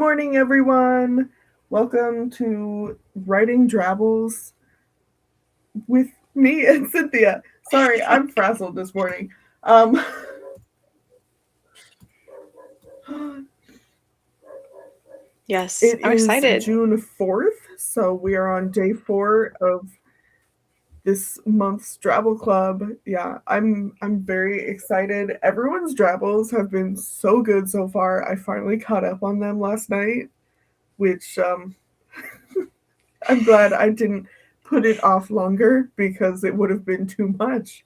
morning, everyone. Welcome to Writing Drabbles with me and Cynthia. Sorry, I'm frazzled this morning. Yes, It I'm is excited. June 4th, so we are on day 4 of this month's Drabble Club. Yeah, I'm very excited. Everyone's Drabbles have been so good so far. I finally caught up on them last night, which I'm glad I didn't put it off longer because it would have been too much.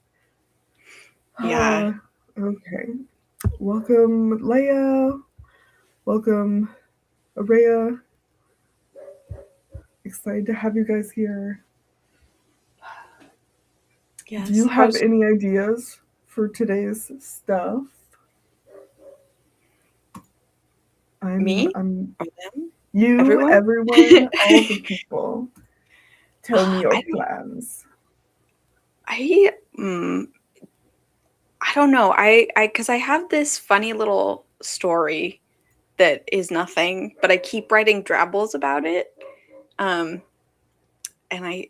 Yeah. Okay. Welcome, Leia. Welcome, Araya. Excited to have you guys here. Do Yes. you have any ideas for today's stuff? Me I'm or them? you, Everyone? everyone, all the people. Tell me your I don't. plans. I. I don't know. Because I have this funny little story that is nothing, but I keep writing drabbles about it. Um, and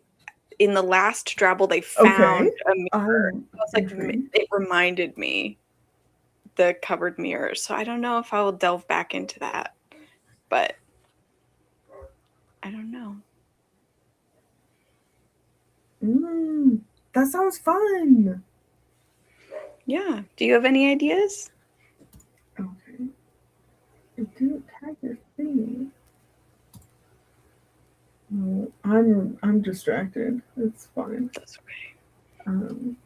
in the last drabble, they found Okay. a mirror. I'm I was like, intrigued. it reminded me the covered mirror. So I don't know if I will delve back into that, but I don't know. Mm, that sounds fun. Yeah. Do you have any ideas? Okay. It didn't tag your thing. No, I'm distracted. It's fine. That's okay. Um,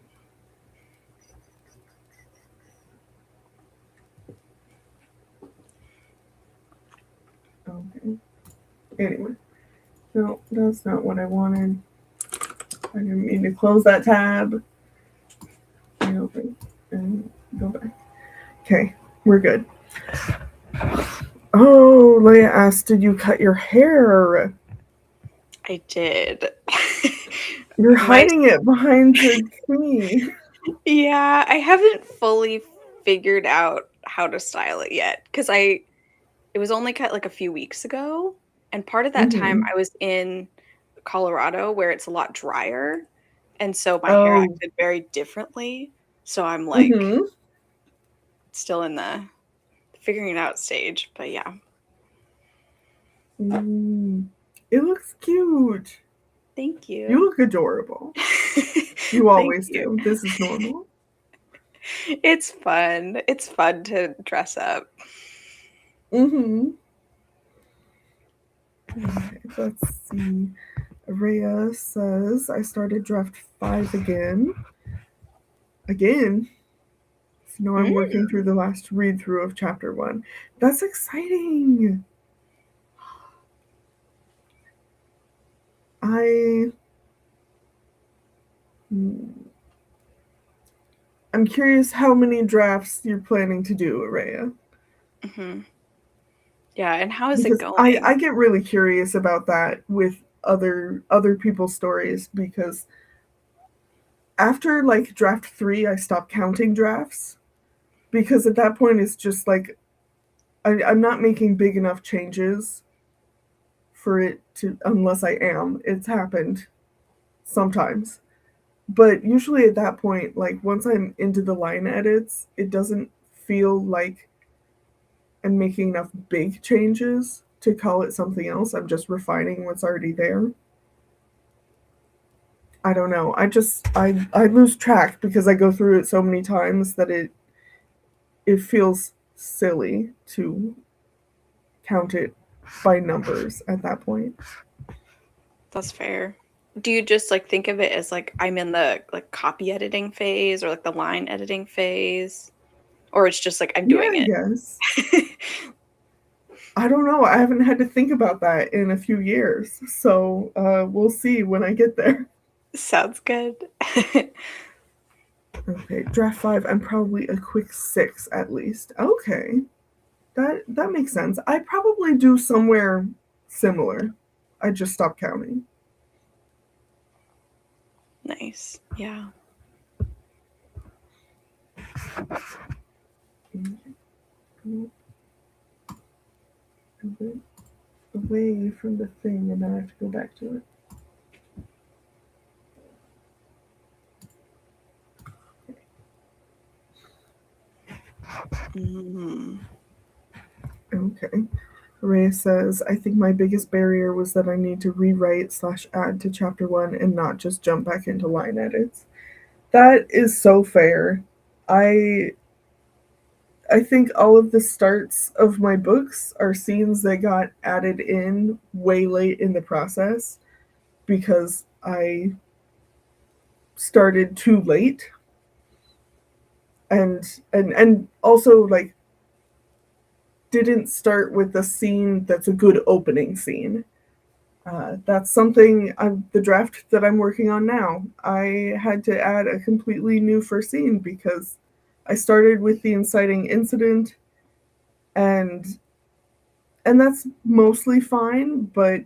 okay. Anyway, no, that's not what I wanted. I didn't mean to close that tab. Reopen and go back. Okay, we're good. Oh, Leia asked, "Did you cut your hair?" I did. You're My hiding it behind the thingy. Yeah, I haven't fully figured out how to style it yet because it was only cut like a few weeks ago, and part of that time Mm-hmm. I was in Colorado where it's a lot drier, and so my hair Oh. acted very differently. So I'm like Mm-hmm. still in the figuring it out stage, but yeah. Mm. It looks cute. Thank You you. look adorable. You Thank always you. do. This is normal. It's fun. It's fun to dress up. Mm-hmm. Okay, let's see. Rhea says, I started draft 5 again. Again? So now I'm Mm. working through the last read through of chapter 1. That's exciting! I. I'm curious how many drafts you're planning to do, Araya. Mhm. Yeah, and how is it Because I going? get really curious about that with other people's stories because after like draft 3 I stopped counting drafts because at that point it's just like I'm not making big enough changes for it to, unless I am. It's happened sometimes. But usually at that point, like once I'm into the line edits, it doesn't feel like I'm making enough big changes to call it something else. I'm just refining what's already there. I don't know. I lose track because I go through it so many times that it feels silly to count it by numbers at that point. That's fair. Do you just like think of it as like I'm in the like copy editing phase or like the line editing phase? Or it's just like I'm Yeah, doing I it? guess. I don't know. I haven't had to think about that in a few years. So we'll see when I get there. Sounds good. Okay, draft 5. I'm probably a quick 6 at least. Okay, that makes sense. I probably do somewhere similar. I just stopped counting. Nice. Yeah. Move it away from the thing, and then I have to go back to it. Okay. Rhea says, I think my biggest barrier was that I need to rewrite/add to chapter 1 and not just jump back into line edits. That is so fair. I think all of the starts of my books are scenes that got added in way late in the process because I started too late. And also like didn't start with a scene that's a good opening scene. That's something the draft that I'm working on now. I had to add a completely new first scene because I started with the inciting incident, and that's mostly fine, but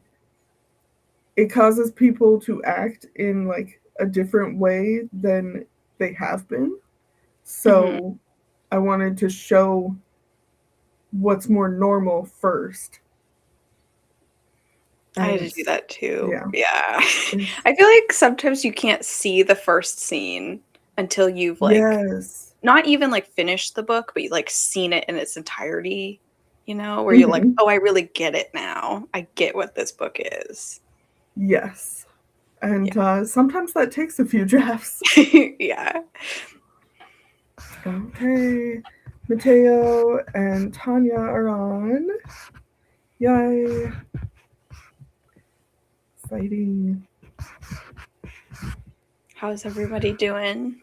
it causes people to act in like a different way than they have been. So I wanted to show what's more normal first. I had to do that too. Yeah. I feel like sometimes you can't see the first scene until you've like Yes. not even like finished the book, but you like seen it in its entirety, you know, where you're like, oh, I really get it now. I get what this book is. Yes. And sometimes that takes a few drafts. Yeah. Okay. Mateo and Tanya are on. Yay. Exciting. How's everybody doing?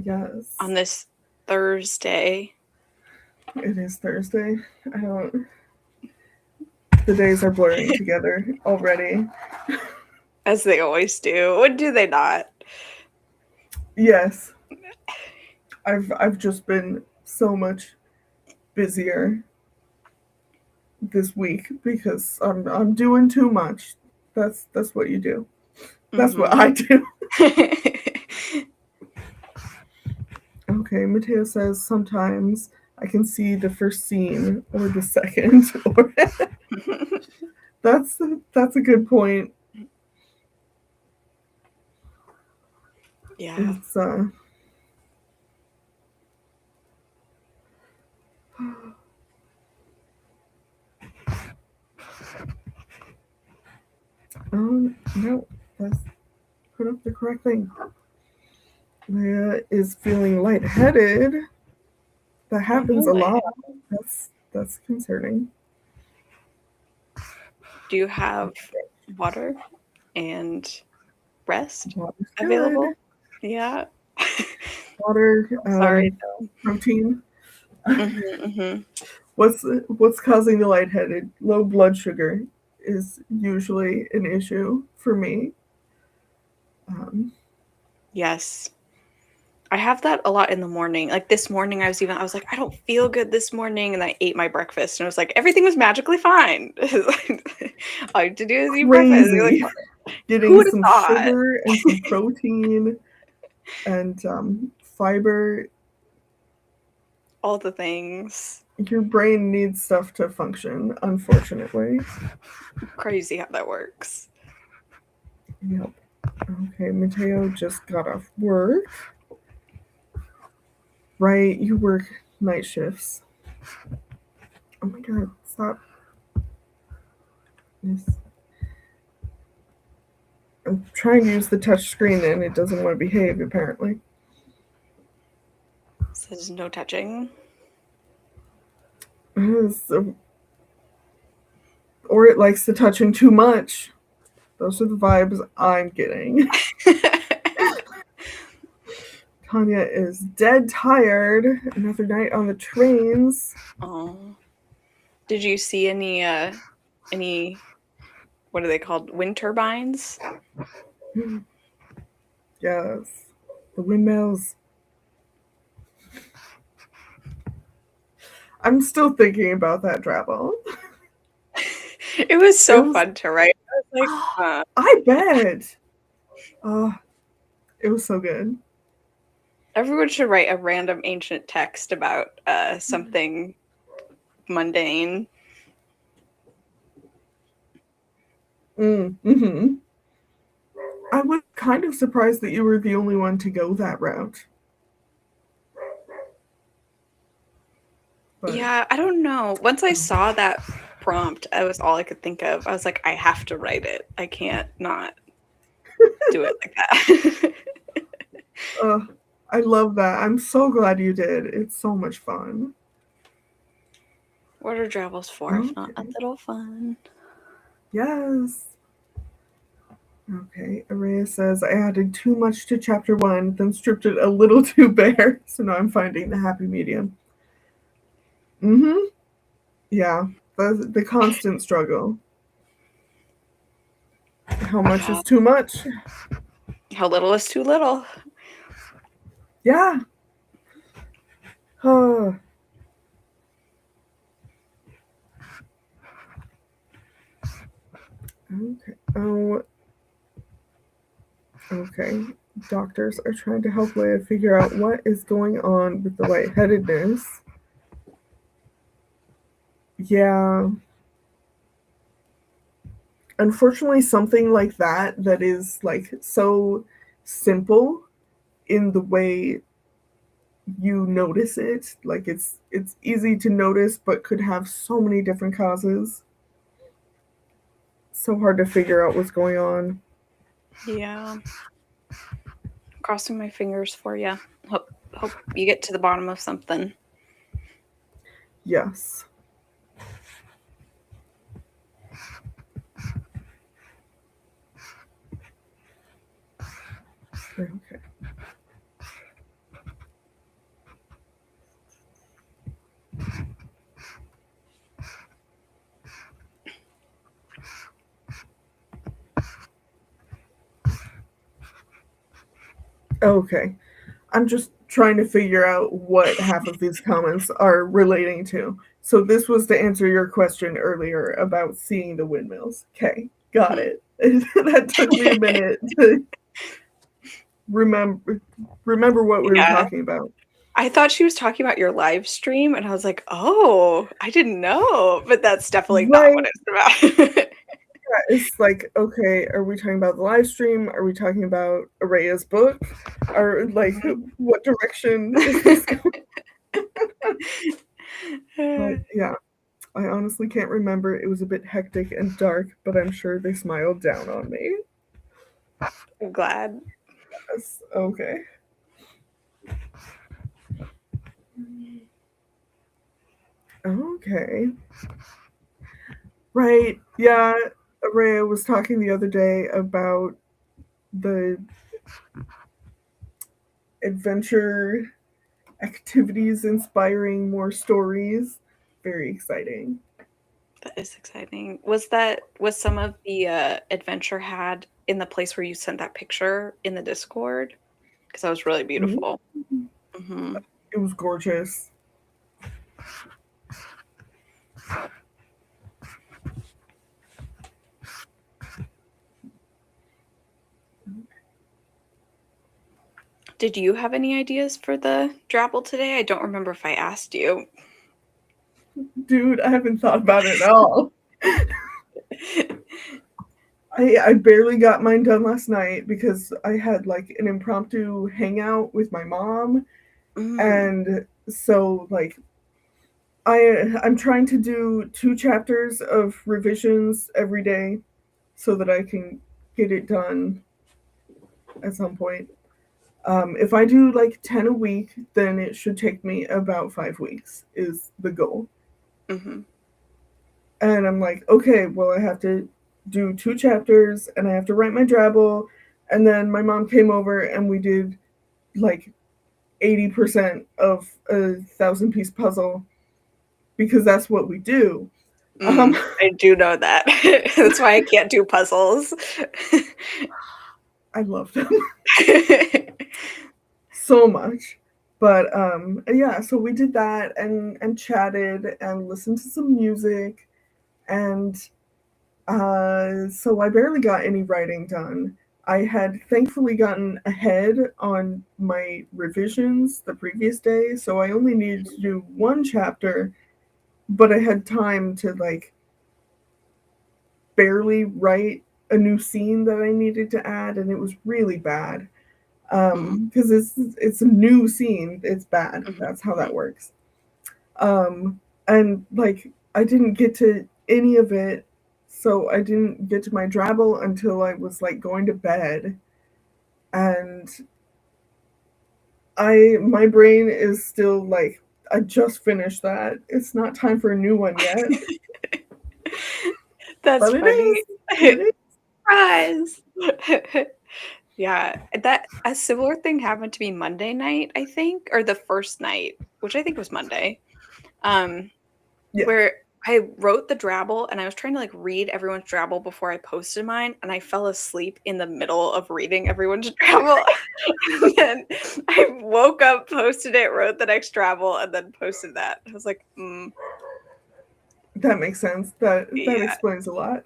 Yes. On this Thursday. It is Thursday. I don't. The days are blurring together already. As they always do. When do they not? Yes. I've just been so much busier this week because I'm doing too much. That's what you do. That's what I do. Okay, Mateo says sometimes I can see the first scene or the second. Or that's a good point. Yeah. It's no, that's put up the correct thing. Leia is feeling lightheaded. That happens a lot. That's concerning. Do you have water and rest Water's available? good. Yeah. Water, Sorry. protein. What's causing the lightheaded? Low blood sugar is usually an issue for me. Yes. I have that a lot in the morning. Like this morning, I was like, I don't feel good this morning. And I ate my breakfast and I was like, everything was magically fine. All you have to do is eat breakfast. Crazy. Like, getting some sugar and some protein and fiber. All the things. Your brain needs stuff to function, unfortunately. Crazy how that works. Yep. Okay, Mateo just got off work. Right, you work night shifts. Oh my god, stop. Yes. I'm trying to use the touch screen and it doesn't want to behave, apparently. Says no touching. So, or it likes the touching too much. Those are the vibes I'm getting. Tanya is dead tired. Another night on the trains. Oh. Did you see any what are they called? Wind turbines? Yes. The windmills. I'm still thinking about that drabble. It was so fun to write. I was like, I bet. Oh, it was so good. Everyone should write a random ancient text about something mundane. Mm-hmm. I was kind of surprised that you were the only one to go that route. But Yeah, I don't know. Once I saw that prompt, that was all I could think of. I was like, I have to write it. I can't not do it like that. I love that. I'm so glad you did. It's so much fun. What are drabbles for if not a Okay. little fun? Yes. Okay. Araya says, I added too much to chapter 1, then stripped it a little too bare. So now I'm finding the happy medium. Mm-hmm. Yeah. The constant struggle. How much is too much? How little is too little? Yeah. Oh. Okay. Oh. Okay. Doctors are trying to help Leia figure out what is going on with the lightheadedness. Yeah. Unfortunately, something like that is like so simple in the way you notice it, like it's easy to notice but could have so many different causes. So hard to figure out what's going on. Yeah. Crossing my fingers for you. Hope you get to the bottom of something. Yes. Okay. Okay. I'm just trying to figure out what half of these comments are relating to. So this was to answer your question earlier about seeing the windmills. Okay, got it. That took me a minute to remember what we were Yeah. talking about. I thought she was talking about your live stream, and I was like, oh, I didn't know. But that's definitely not Right. what it's about. It's like, okay, are we talking about the live stream? Are we talking about Araya's book? Or like, what direction is this going? But yeah, I honestly can't remember. It was a bit hectic and dark, but I'm sure they smiled down on me. I'm glad. Yes, okay. Okay. Right. Yeah. Araya was talking the other day about the adventure activities inspiring more stories. Very exciting. That is exciting. Was some of the adventure had in the place where you sent that picture in the Discord? Because that was really Mhm. beautiful. Hmm. It was gorgeous. Did you have any ideas for the drabble today? I don't remember if I asked you. Dude, I haven't thought about it at all. I barely got mine done last night because I had like an impromptu hangout with my mom. Mm, And so like I'm trying to do 2 chapters of revisions every day so that I can get it done at some point. If I do like 10 a week, then it should take me about 5 weeks, is the goal. hmm. And I'm like, okay, well, I have to do 2 chapters and I have to write my drabble. And then my mom came over and we did like 80% of a 1,000 piece puzzle because that's what we do. Um, I do know that. That's why I can't do puzzles. I love them so much. But yeah, so we did that and chatted and listened to some music, and so I barely got any writing done. I had thankfully gotten ahead on my revisions the previous day, so I only needed to do 1 chapter, but I had time to like barely write a new scene that I needed to add, and it was really bad. Because it's a new scene, it's bad. That's how that works. And like I didn't get to any of it, so I didn't get to my drabble until I was like going to bed, and my brain is still like, I just finished that. It's not time for a new one yet. That's but funny. It is. Surprise. Yeah, that a similar thing happened to me Monday night, I think, or the first night, which I think was Monday. Yeah. Where I wrote the drabble and I was trying to like read everyone's drabble before I posted mine, and I fell asleep in the middle of reading everyone's drabble. And then I woke up, posted it, wrote the next drabble, and then posted that. I was like, That makes sense. That yeah. explains a lot.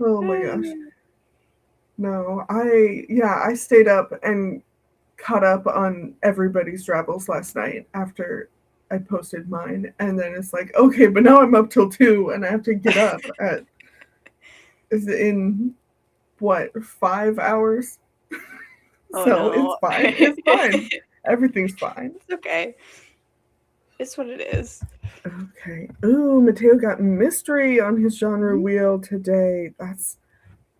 Oh my gosh. No, I stayed up and caught up on everybody's drabbles last night after I posted mine, and then it's like, okay, but now I'm up till 2 and I have to get up at in what, 5 hours? Oh, So no. it's fine. It's fine. Everything's fine. It's okay. It's what it is. Okay. Ooh, Mateo got mystery on his genre wheel today. That's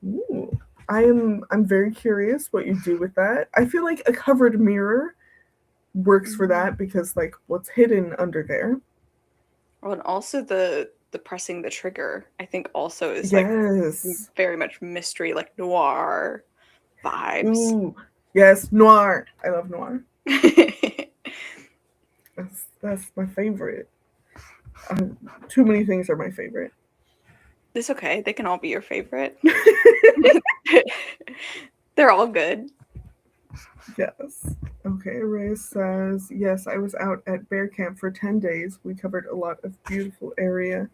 ooh. I'm very curious what you do with that. I feel like a covered mirror works for that because like what's hidden under there. Oh, and also the pressing the trigger, I think also is Yes. like very much mystery, like noir vibes. Ooh, yes, noir. I love noir. That's my favorite. Too many things are my favorite. It's okay. They can all be your favorite. They're all good. Yes. Okay, Reyes says, yes, I was out at bear camp for 10 days. We covered a lot of beautiful area.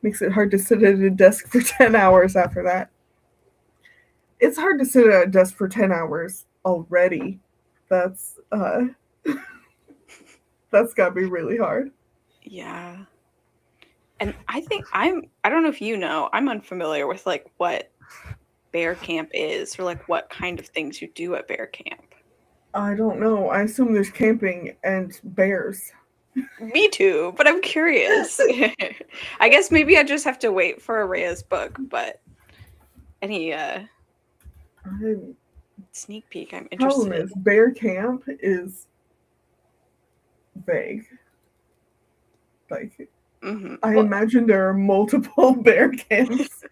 Makes it hard to sit at a desk for 10 hours after that. It's hard to sit at a desk for 10 hours already. That's that's gotta be really hard. Yeah. And I think I don't know if you know, I'm unfamiliar with like what bear camp is or like what kind of things you do at bear camp. I don't know. I assume there's camping and bears. Me too, but I'm curious. I guess maybe I just have to wait for Araya's book, but any sneak peek I'm interested Problem is, bear camp is vague. Like, I imagine there are multiple bear camps.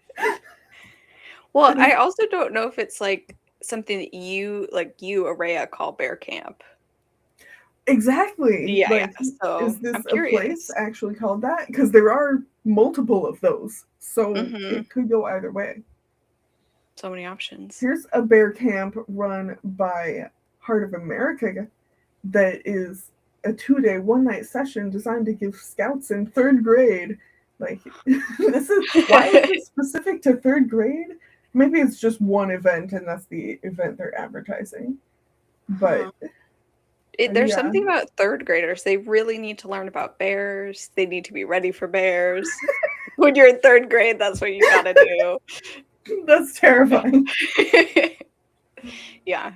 Well, I also don't know if it's like something that you Araya call bear camp. Exactly. Yeah, like, yeah. So is this I'm a curious. place actually called that? Because there are multiple of those, so it could go either way. So many options. Here's a bear camp run by Heart of America that is a 2-day, 1-night session designed to give scouts in 3rd grade. Like, this is why is it specific to 3rd grade? Maybe it's just one event and that's the event they're advertising. But there's something about 3rd graders. They really need to learn about bears. They need to be ready for bears. When you're in 3rd grade, that's what you gotta do. That's terrifying. Yeah.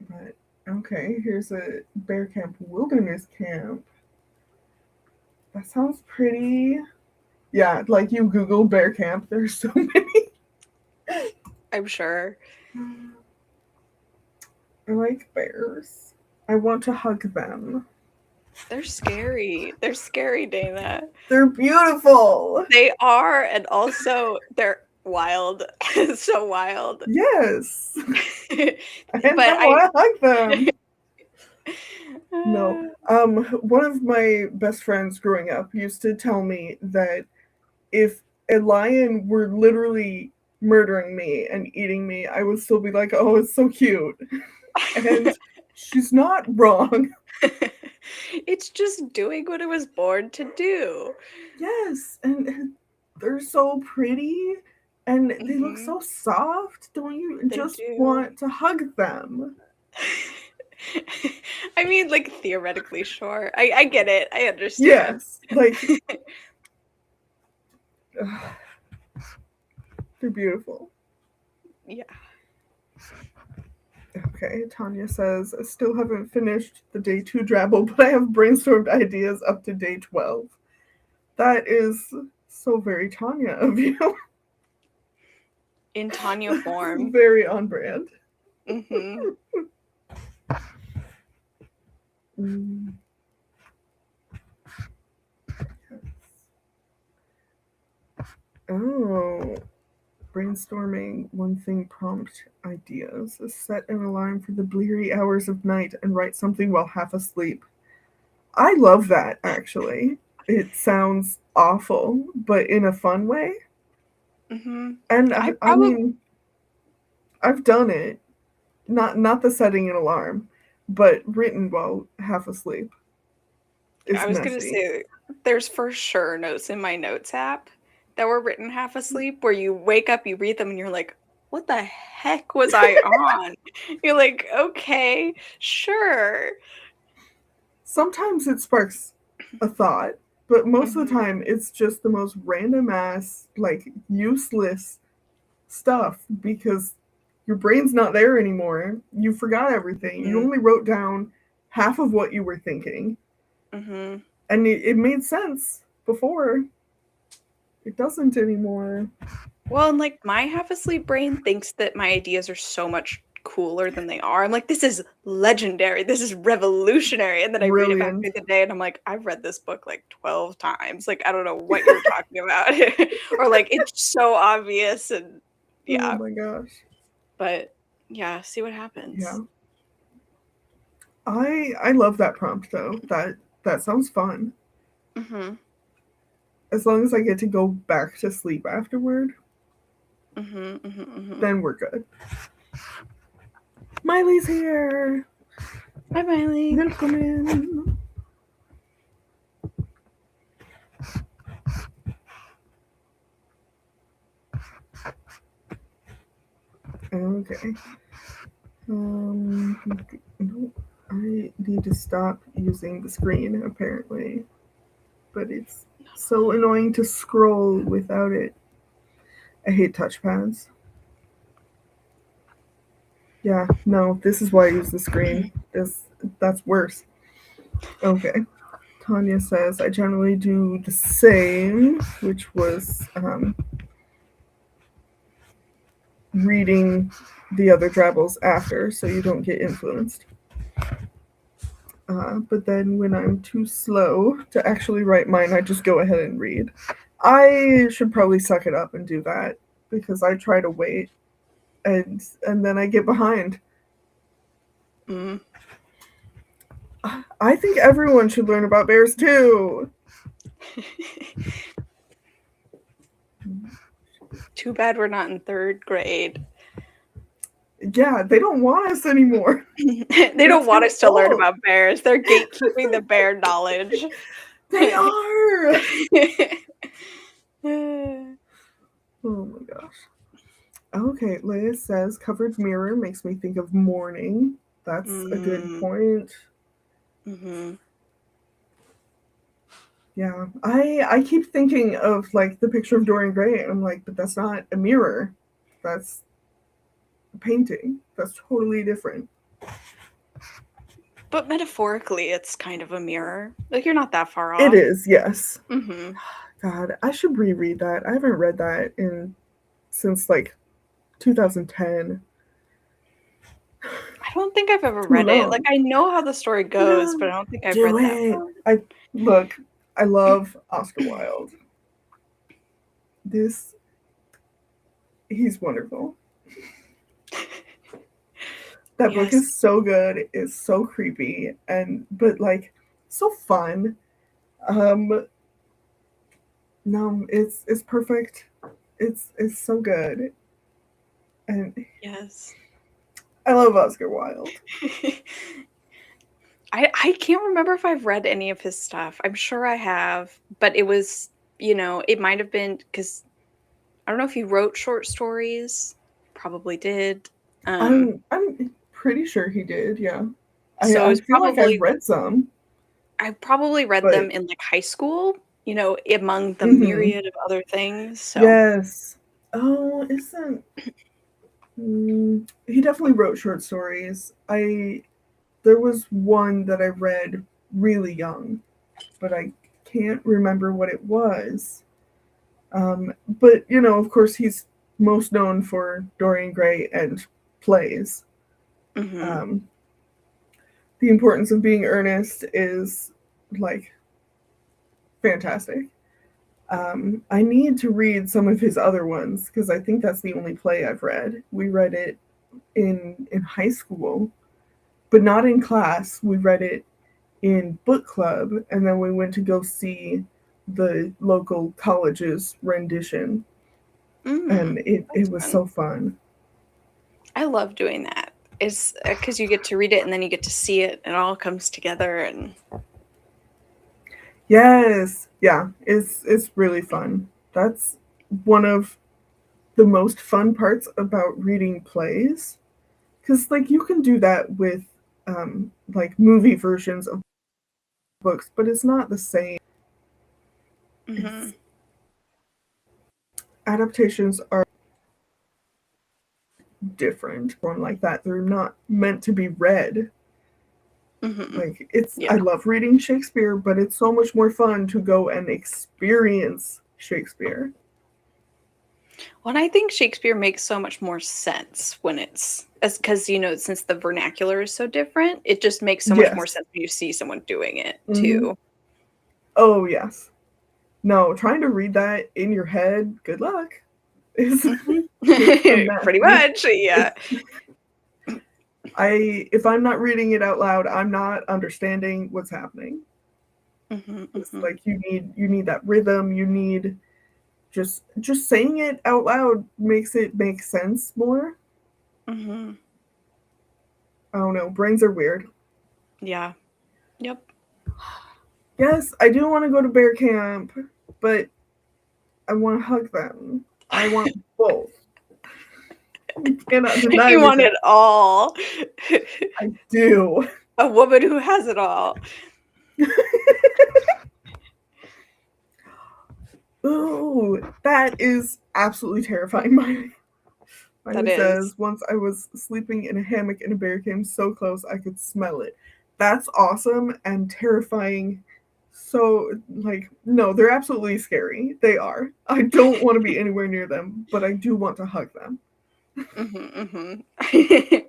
But okay, here's a bear camp, wilderness camp. That sounds pretty. Yeah, like you Google bear camp, there's so many. I'm sure. I like bears. I want to hug them. They're scary. They're scary, Dana. They're beautiful. They are, and also they're wild. So wild. Yes. But I want to hug them. No. One of my best friends growing up used to tell me that if a lion were literally murdering me and eating me, I would still be like, oh, it's so cute. And she's not wrong. It's just doing what it was born to do. Yes, and they're so pretty and they look so soft. Don't you just want to hug them? I mean, like, theoretically, sure. I get it. I understand. Yes, like They're beautiful. Yeah. Okay, Tanya says, I still haven't finished the day 2 drabble, but I have brainstormed ideas up to day 12. That is so very Tanya of you. In Tanya form. Very on brand. Mm-hmm. Oh, brainstorming one thing prompt ideas. Set an alarm for the bleary hours of night and write something while half asleep. I love that, actually. It sounds awful, but in a fun way. Mm-hmm. And I I probably mean, I've done it. Not the setting an alarm, but written while half asleep I is was gonna messy. say there's for sure notes in my notes app that were written half asleep where you wake up, you read them, and you're like, what the heck was I on? You're like, okay, sure. Sometimes it sparks a thought, but most of the Mm-hmm. time it's just the most random ass, like useless stuff because your brain's not there anymore. You forgot everything. You Mm-hmm. only wrote down half of what you were thinking. Mm-hmm. And it made sense before. It doesn't anymore. Well, and like my half asleep brain thinks that my ideas are so much cooler than they are. I'm like, this is legendary. This is revolutionary. And then I read it back Brilliant. through the day and I'm like, I've read this book like 12 times. Like, I don't know what you're talking about. Or like, it's so obvious. And Oh yeah, my gosh. but yeah, see what Yeah. happens. I love that prompt though. That sounds fun. Mm-hmm. As long as I get to go back to sleep afterward, Mm-hmm. Mm-hmm. Mm-hmm. then we're good. Miley's here. Bye, Miley. Welcome in. Okay. No, I need to stop using the screen apparently, but it's so annoying to scroll without it. I hate touchpads. Yeah, no, this is why I use the screen. That's worse. Okay. Tanya says I generally do the same, which was reading the other drabbles after, so you don't get influenced. But then when I'm too slow to actually write mine, I just go ahead and read. I should probably suck it up and do that because I try to wait and then I get behind. Mm. I think everyone should learn about bears too. Too bad we're not in third grade. Yeah, they don't want us anymore. They don't want us to learn about bears. They're gatekeeping the bear knowledge. They are. Oh my gosh. Okay, Leia says covered mirror makes me think of morning. That's a good point. Mm-hmm. Yeah, I keep thinking of like the picture of Dorian Gray, and I'm like, but that's not a mirror. That's a painting. That's totally different. But metaphorically, it's kind of a mirror. Like you're not that far off. It is, yes. Mm-hmm. God, I should reread that. I haven't read that since like 2010. I don't think I've ever read it. Like I know how the story goes, but I don't think I've read that. I love Oscar Wilde. He's wonderful. That book is so good. It's so creepy but like so fun. No, it's perfect. It's so good. And yes. I love Oscar Wilde. I can't remember if I've read any of his stuff. I'm sure I have, but it was, it might have been because I don't know if he wrote short stories. Probably did. I'm pretty sure he did, yeah. So I it's feel like probably I've read some. I probably read them in like high school, you know, among the Mhm. myriad of other things. So Yes. Oh, isn't he definitely wrote short stories. There was one that I read really young, but I can't remember what it was. But you know, of course, he's most known for Dorian Gray and plays. mhm. Um, the Importance of Being Earnest is like fantastic. I need to read some of his other ones because I think that's the only play I've read. We read it in high school, but not in class. We read it in book club, and then we went to go see the local college's rendition, and it That's was fun. so fun. I love doing that. It's because you get to read it and then you get to see it, and it all comes together. And Yes, yeah, it's really fun. That's one of the most fun parts about reading plays, because like you can do that with like movie versions of books, but it's not the same. mhm, It's adaptations are different from like that. They're not meant to be read. mhm, Like it's yeah. I love reading Shakespeare, but it's so much more fun to go and experience Shakespeare. Well, and I think Shakespeare makes so much more sense when it's as because you know since the vernacular is so different, it just makes so much more Yes. sense when you see someone doing it Hmm. too. Oh yes. No, trying to read that in your head, good luck. It's Mhm. it's a mess. Pretty much, yeah. It's I if I'm not reading it out loud, I'm not understanding what's happening. Mhm, It's mhm, like you need that rhythm, you need just saying it out loud makes it make sense more. mhm. I don't know, brains are weird. Yeah. Yep. Yes, I do want to go to bear camp, but I want to hug them. I want both. You cannot deny You me want that. it all. I do. A woman who has it all. Ooh, that is absolutely terrifying. That Miley is. says, once I was sleeping in a hammock and a bear came so close I could smell it. That's awesome and terrifying. So, like, no, they're absolutely scary. They are. I don't want to be anywhere near them, but I do want to hug them. Mhm, mhm.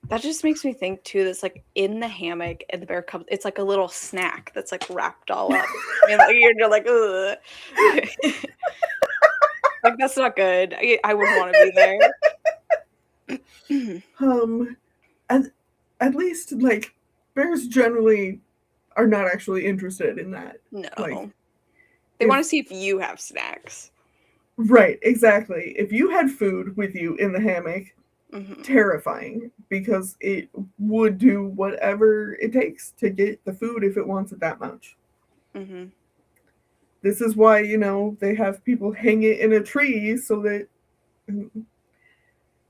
That just makes me think too. That's like in the hammock and the bear comes. It's like a little snack that's like wrapped all up. And like, you're like, ugh. Like that's not good. I wouldn't want to be there. Um, at, at least, like, bears generally are not actually interested in that. Like, No, they want to if see if you have snacks. right, exactly. If you had food with you in the hammock, Hmm. terrifying because it would do whatever it takes to get the food if it wants it that much. Hmm. This is why, you know, they have people hang it in a tree so that,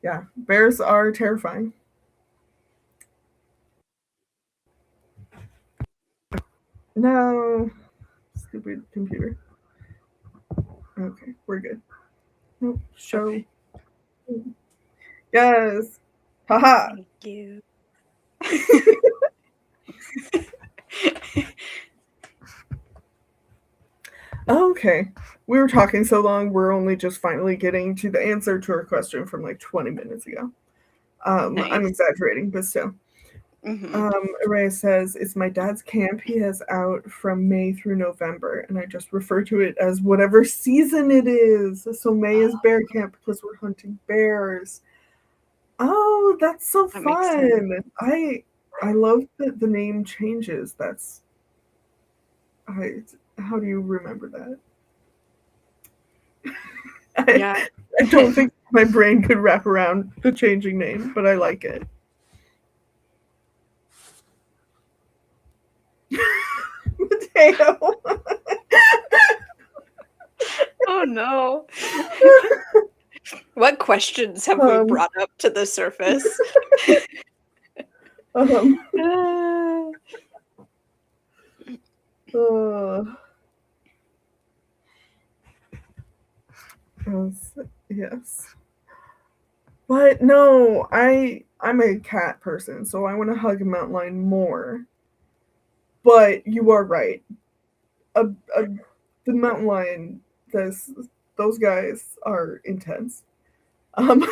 yeah, bears are terrifying. No, stupid computer. Okay, we're good. Nope, show. Okay, Yes. Haha. thank you. Okay. We were talking so long, we're only just finally getting to the answer to our question from like 20 minutes ago. I'm Nice. exaggerating, but still. Hmm. Araya says, it's my dad's camp. He has out from May through November, and I just refer to it as whatever season it is. So May is bear camp because we're hunting bears. Oh, that's so That makes sense. fun. I love that the name changes. That's I how do you remember that? I, Yeah. I don't think my brain could wrap around the changing name, but I like it. Mateo. Oh no. What questions have we um, brought up to the surface? um, Uh, uh, Yes. But no, I'm a cat person, so I want to hug a mountain lion more. But you are right. A, a the mountain lion, this those guys are intense. Um,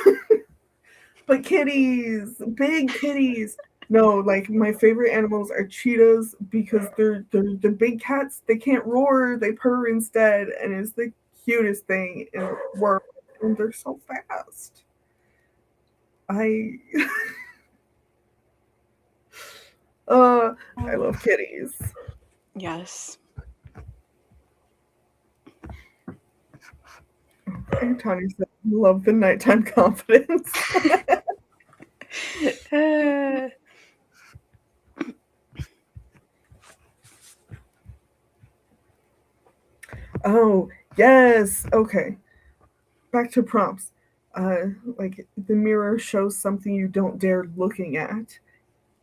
but kitties, big kitties. No, like my favorite animals are cheetahs because they're big cats. They can't roar; they purr instead, and it's the cutest thing in the world. And they're so fast. I I love kitties. Yes. And Tanya said, "Love the nighttime confidence." Oh yes. Okay. Back to prompts. Like the mirror shows something you don't dare looking at.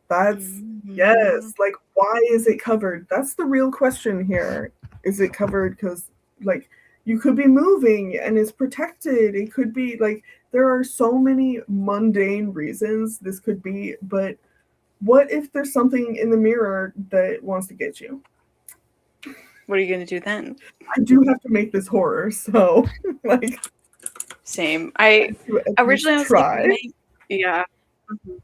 That's yes. Like, why is it covered? That's the real question here. Is it covered because, like, you could be moving and it's protected? It could be like there are so many mundane reasons this could be, but what if there's something in the mirror that wants to get you? What are you going to do then? I do have to make this horror, so like, Same. I originally I was try. like, yeah. Mm-hmm.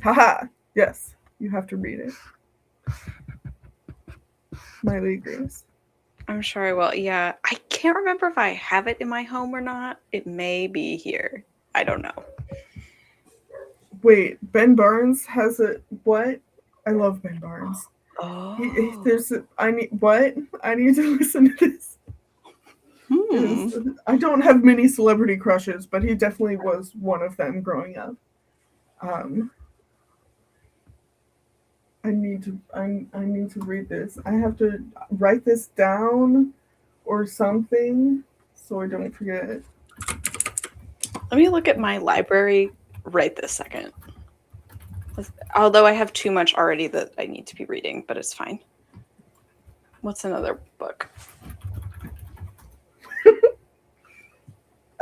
Haha. Yes, you have to read it. Miley agrees. I'm sure I will. Yeah. I can't remember if I have it in my home or not. It may be here. I don't know. Wait, Ben Barnes has a what? I love Ben Barnes. Oh. There's I need what? I need to listen to this. I don't have many celebrity crushes, but he definitely was one of them growing up. I need to read this. I have to write this down or something so I don't forget. Let me look at my library right this second. Although I have too much already that I need to be reading, but it's fine. What's another book?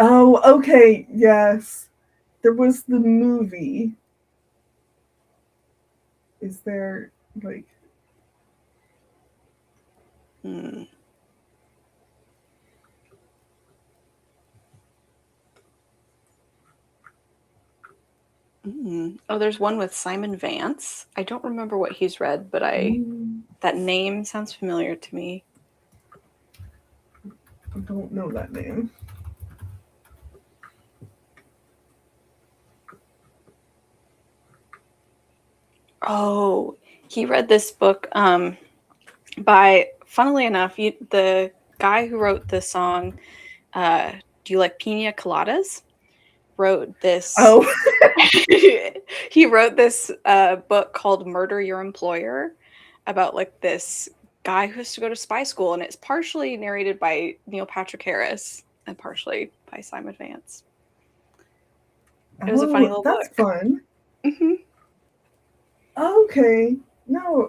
Oh, okay. Yes. There was the movie. Is there like Oh, there's one with Simon Vance. I don't remember what he's read, but that name sounds familiar to me. I don't know that name. Oh, he read this book by, funnily enough, the guy who wrote the song, Do You Like Pina Coladas? Wrote this. Oh. He wrote this book called Murder Your Employer about like this guy who has to go to spy school, and it's partially narrated by Neil Patrick Harris and partially by Simon Vance. It was a funny little book. That's fun. Mm-hmm. Okay. No,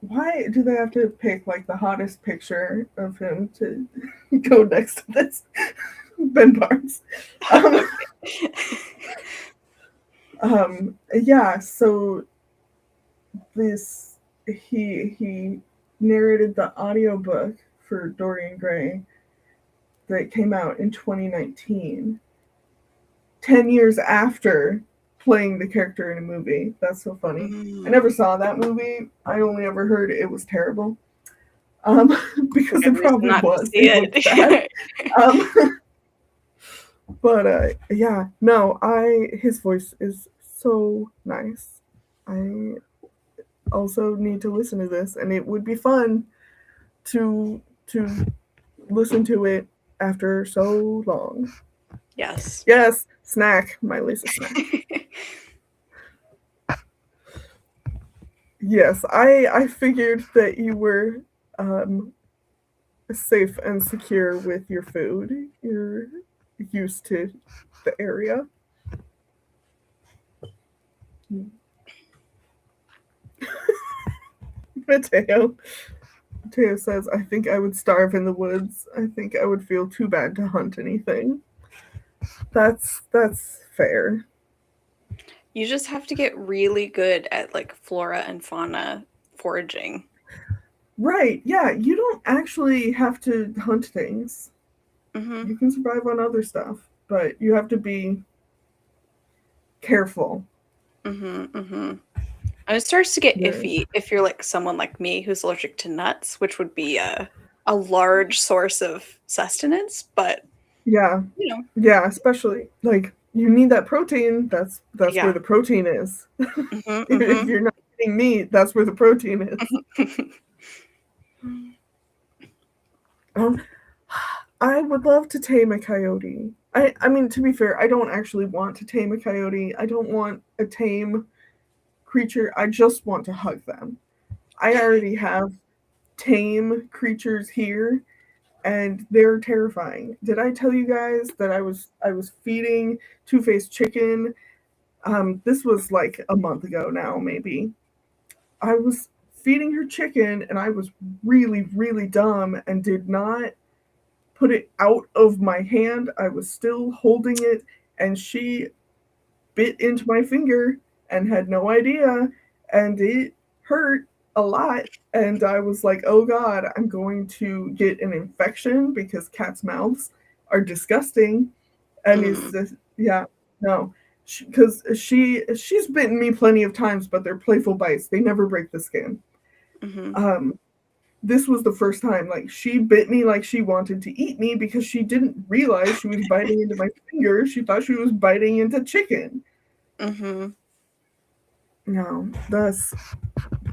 why do they have to pick like the hottest picture of him to go next to this? Ben Barnes. Yeah, so this he narrated the audiobook for Dorian Gray that came out in 2019, 10 years after playing the character in a movie. That's so funny. I never saw that movie. I only ever heard it was terrible. Because it probably was. It looked bad. But yeah, no, his voice is so nice. I also need to listen to this, and it would be fun to listen to it after so long. Yes. Yes, snack, my Lisa snack. Yes, I figured that you were safe and secure with your food. You're used to the area. Mateo Mateo says, I think I would starve in the woods. I think I would feel too bad to hunt anything. That's fair. You just have to get really good at like flora and fauna foraging. Right, yeah, you don't actually have to hunt things. Mm-hmm. You can survive on other stuff, but you have to be careful. Mm-hmm. Mm-hmm. And it starts to get Right. iffy if you're like someone like me who's allergic to nuts, which would be a large source of sustenance. But Yeah, you know, yeah, especially like you need that protein. That's where yeah. the protein is. Mm-hmm. If Mm-hmm. you're not eating meat, that's where the protein is. Um, I would love to tame a coyote. I mean, to be fair, I don't actually want to tame a coyote. I don't want a tame creature. I just want to hug them. I already have tame creatures here, and they're terrifying. Did I tell you guys that I was feeding Two-Faced Chicken? This was like a month ago now, maybe. I was feeding her chicken, and I was really, really dumb and did not put it out of my hand. I was still holding it, and she bit into my finger and had no idea, and it hurt a lot. And I was like, oh God, I'm going to get an infection because cats' mouths are disgusting. And it's Mm-hmm. just, yeah, no. Because she's bitten me plenty of times, but they're playful bites. They never break the skin. Mm-hmm. Um, this was the first time like she bit me like she wanted to eat me because she didn't realize she was biting into my finger. She thought she was biting into chicken. Mm-hmm. No, thus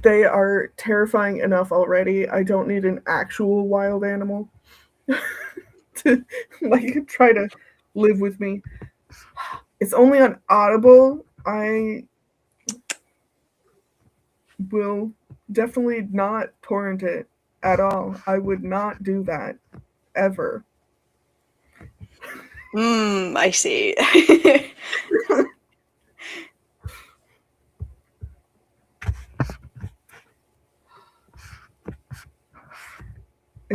they are terrifying enough already. I don't need an actual wild animal to like try to live with me. It's only on Audible. I will definitely not torrent it at all. I would not do that ever. I see.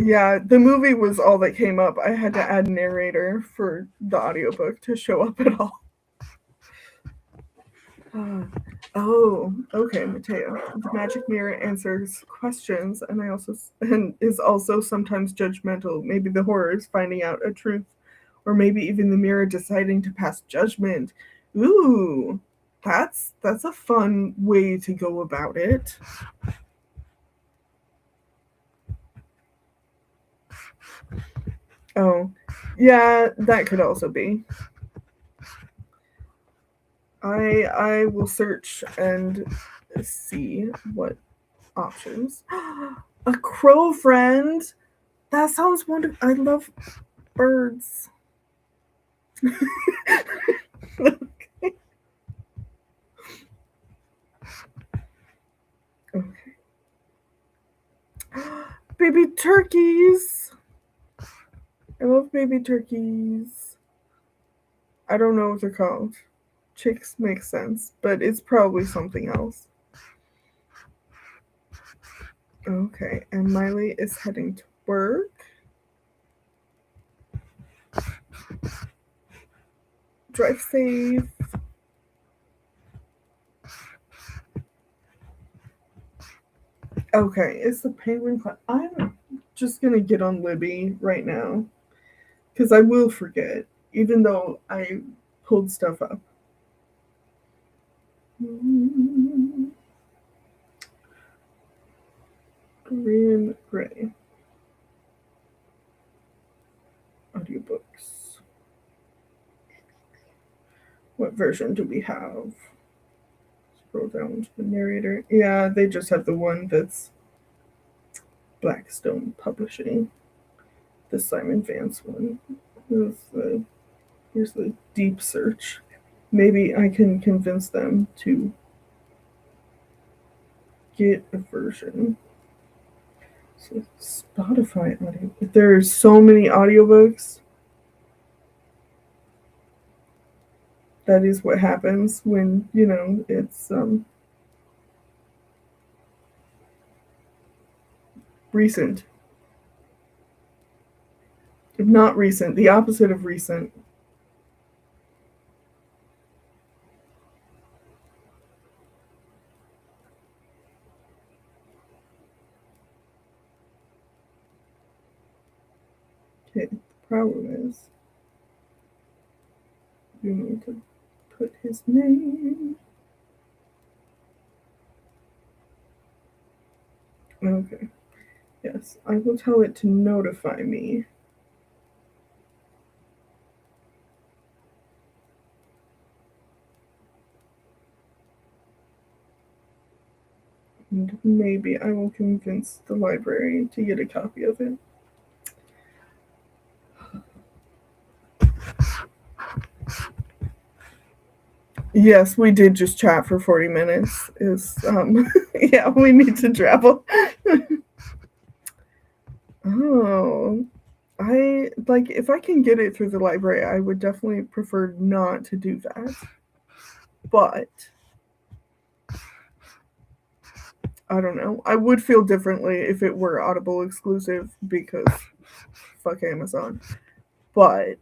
Yeah, the movie was all that came up. I had to add narrator for the audiobook to show up at all. Oh, okay, Mateo. The magic mirror answers questions, and is also sometimes judgmental. Maybe the horror is finding out a truth, or maybe even the mirror deciding to pass judgment. Ooh, that's a fun way to go about it. Oh, yeah, that could also be. I will search and see what options. A crow friend. That sounds wonderful. I love birds. Okay. Baby turkeys. I love baby turkeys. I don't know what they're called. Chicks make sense, but it's probably something else. Okay, and Miley is heading to work. Drive safe. Okay, it's the penguin class. I'm just gonna get on Libby right now because I will forget, even though I pulled stuff up. Green Gray audiobooks. What version do we have? Scroll down to the narrator. Yeah, they just have the one that's Blackstone Publishing. The Simon Vance one. Here's the deep search. Maybe I can convince them to get a version. So Spotify audio. There's so many audiobooks. That is what happens when, it's Recent. Not recent. The opposite of recent. Okay, the problem is you need to put his name. Okay. Yes, I will tell it to notify me. And maybe I will convince the library to get a copy of it. Yes, we did just chat for 40 minutes. Yeah, we need to travel. Oh, I like if I can get it through the library, I would definitely prefer not to do that. But I don't know. I would feel differently if it were Audible exclusive because fuck Amazon. But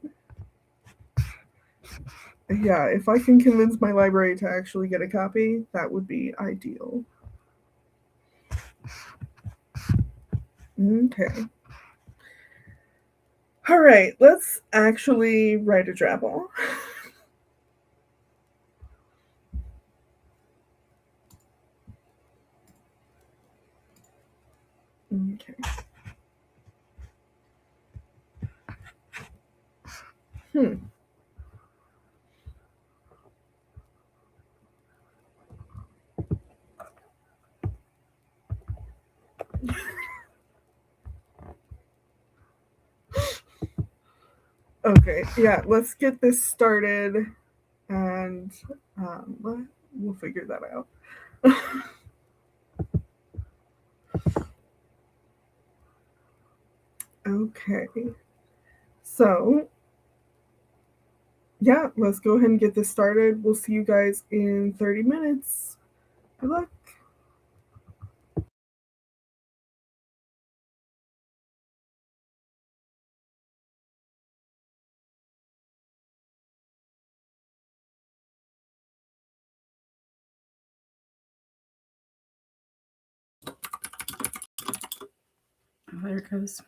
yeah, if I can convince my library to actually get a copy, that would be ideal. Okay. All right, let's actually write a drabble. Okay. Hmm. Okay, yeah, let's get this started and we'll figure that out. Okay, so yeah, let's go ahead and get this started. We'll see you guys in 30 minutes. Good luck. Oh, there it goes.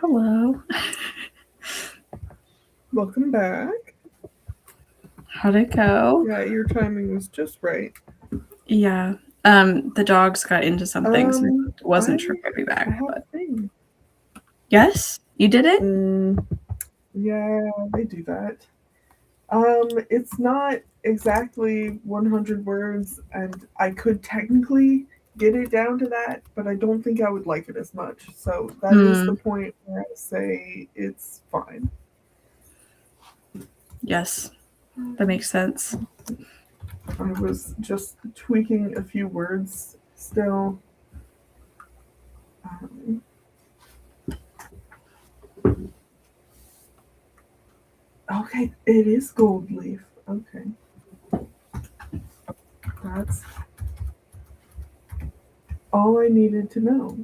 Hello. Welcome back. How'd it go? Yeah, your timing was just right. Yeah. The dogs got into something, so I wasn't sure if I'd be I back. have But a thing. yes, you did it? Yeah, they do that. It's not exactly 100 words, and I could technically get it down to that, but I don't think I would like it as much. So that is the point where I say it's fine. Yes, that makes sense. I was just tweaking a few words still. Okay, it is gold leaf. Okay. That's all I needed to know.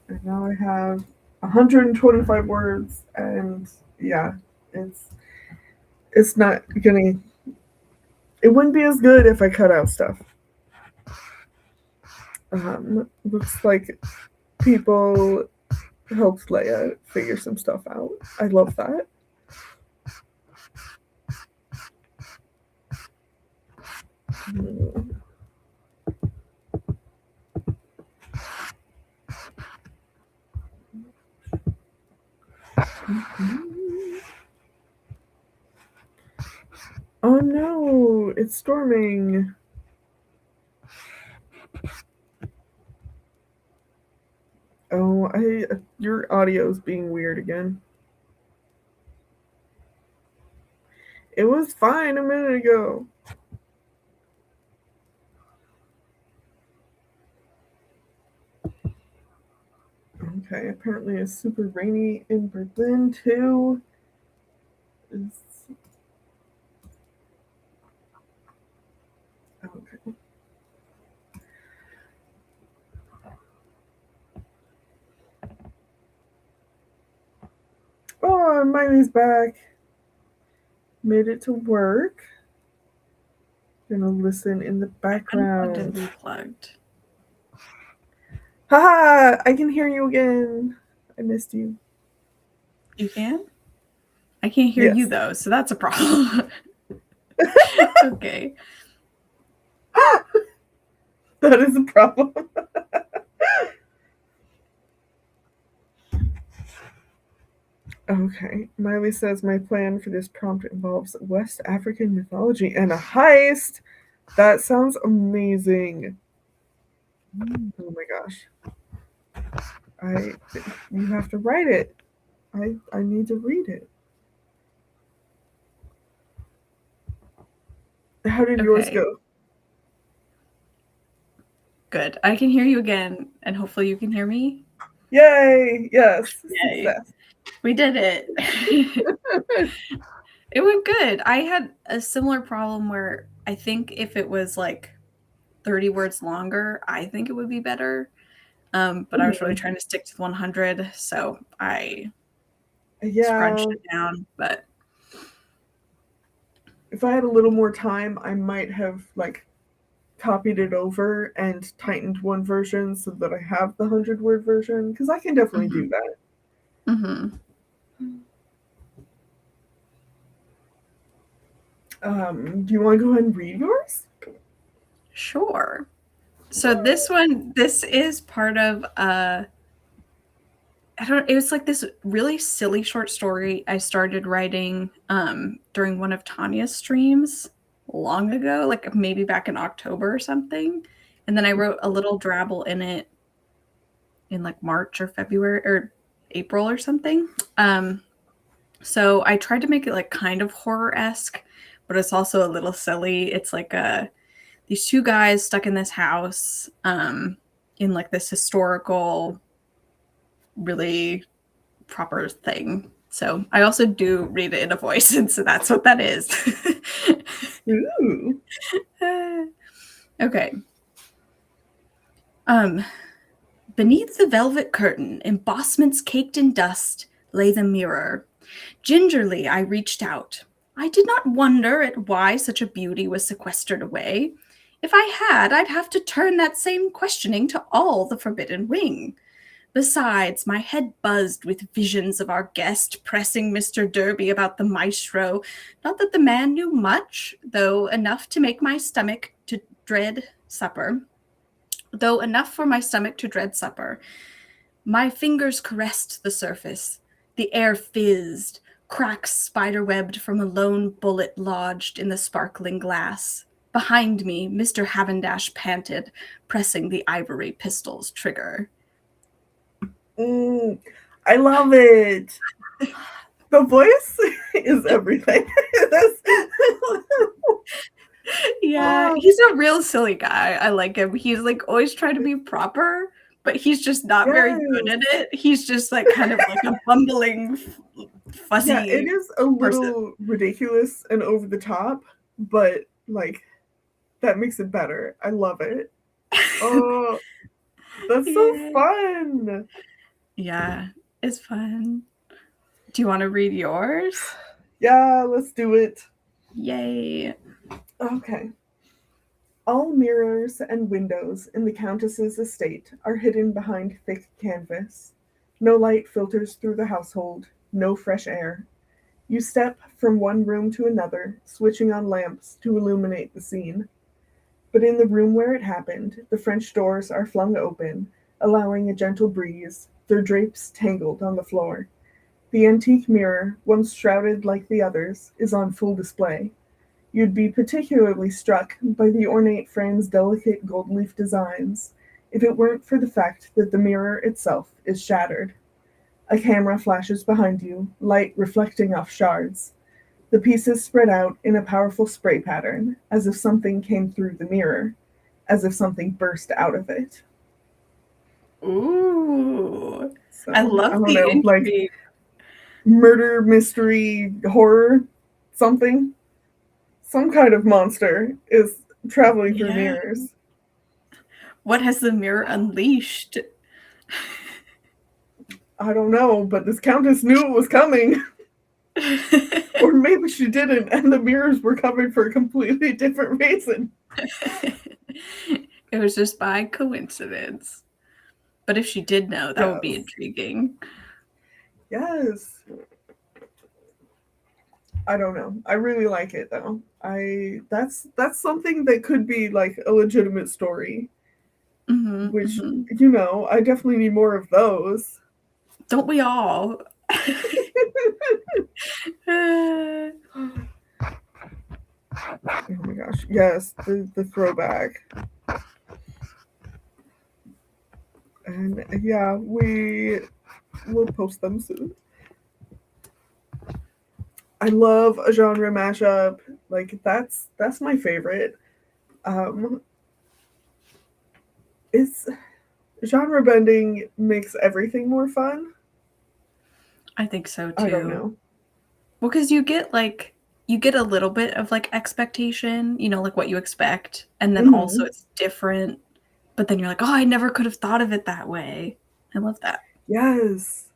And now I have 125 words, and yeah, it's not gonna. It wouldn't be as good if I cut out stuff. Looks like people helped Leia figure some stuff out. I love that. Oh no, it's storming. Oh, your audio's being weird again. It was fine a minute ago. Okay, apparently it's super rainy in Berlin too. Okay. Oh, Miley's back. Made it to work. Gonna listen in the background. Unplugged and replugged. Haha! I can hear you again. I missed you. You can? I can't hear you Yes. though, so that's a problem. Okay. That is a problem. Okay. Miley says my plan for this prompt involves West African mythology and a heist. That sounds amazing. Oh my gosh. You have to write it. I need to read it. How did yours go? Good. I can hear you again, and hopefully you can hear me. Yay! Yes. Yay. Success. We did it. It went good. I had a similar problem where I think if it was like 30 words longer, I think it would be better. But I was really trying to stick to 100, so I scrunched it down. But if I had a little more time, I might have like copied it over and tightened one version so that I have the 100-word version, because I can definitely do that. Mm-hmm. Do you want to go ahead and read yours? Sure. So this is part of it was like this really silly short story I started writing during one of Tanya's streams long ago, like maybe back in October or something. And then I wrote a little drabble in it in like March or February or April or something. So I tried to make it like kind of horror-esque, but it's also a little silly. It's like these two guys stuck in this house in like this historical, really proper thing. So I also do read it in a voice, and so that's what that is. Ooh. Okay. Beneath the velvet curtain, embossments caked in dust, lay the mirror. Gingerly I reached out. I did not wonder at why such a beauty was sequestered away. If I had, I'd have to turn that same questioning to all the forbidden wing. Besides, my head buzzed with visions of our guest pressing Mr. Derby about the maestro. Not that the man knew much, though enough to make my stomach to dread supper. Though enough for my stomach to dread supper. My fingers caressed the surface. The air fizzed. Cracks spiderwebbed from a lone bullet lodged in the sparkling glass. Behind me, Mr. Havendash panted, pressing the ivory pistol's trigger. I love it. The voice is everything. Yeah, he's a real silly guy. I like him. He's like always trying to be proper, but he's just not very good at it. He's just like kind of like a bumbling, fuzzy. Yeah, it is a little ridiculous and over the top, but like that makes it better. I love it. Oh, that's so fun. Yeah, it's fun. Do you want to read yours? Yeah, let's do it. Yay. Okay. All mirrors and windows in the Countess's estate are hidden behind thick canvas. No light filters through the household, no fresh air. You step from one room to another, switching on lamps to illuminate the scene. But in the room where it happened, the French doors are flung open, allowing a gentle breeze, their drapes tangled on the floor. The antique mirror, once shrouded like the others, is on full display. You'd be particularly struck by the ornate frame's delicate gold leaf designs if it weren't for the fact that the mirror itself is shattered. A camera flashes behind you, light reflecting off shards. The pieces spread out in a powerful spray pattern, as if something came through the mirror, as if something burst out of it. Ooh. So, I love the intrigue. Like murder, mystery, horror, something. Some kind of monster is traveling through mirrors. What has the mirror unleashed? I don't know, but this countess knew it was coming. Or maybe she didn't, and the mirrors were covered for a completely different reason. It was just by coincidence. But if she did know, that would be intriguing. Yes. I don't know. I really like it though. That's something that could be like a legitimate story. Which, you know, I definitely need more of those. Don't we all? Oh my gosh. Yes, the throwback. And yeah, we will post them soon. I love a genre mashup. Like that's my favorite. It's genre bending makes everything more fun. I think so too. I don't know. Well, because you get a little bit of like expectation, you know, like what you expect, and then also it's different. But then you're like, oh, I never could have thought of it that way. I love that. Yes.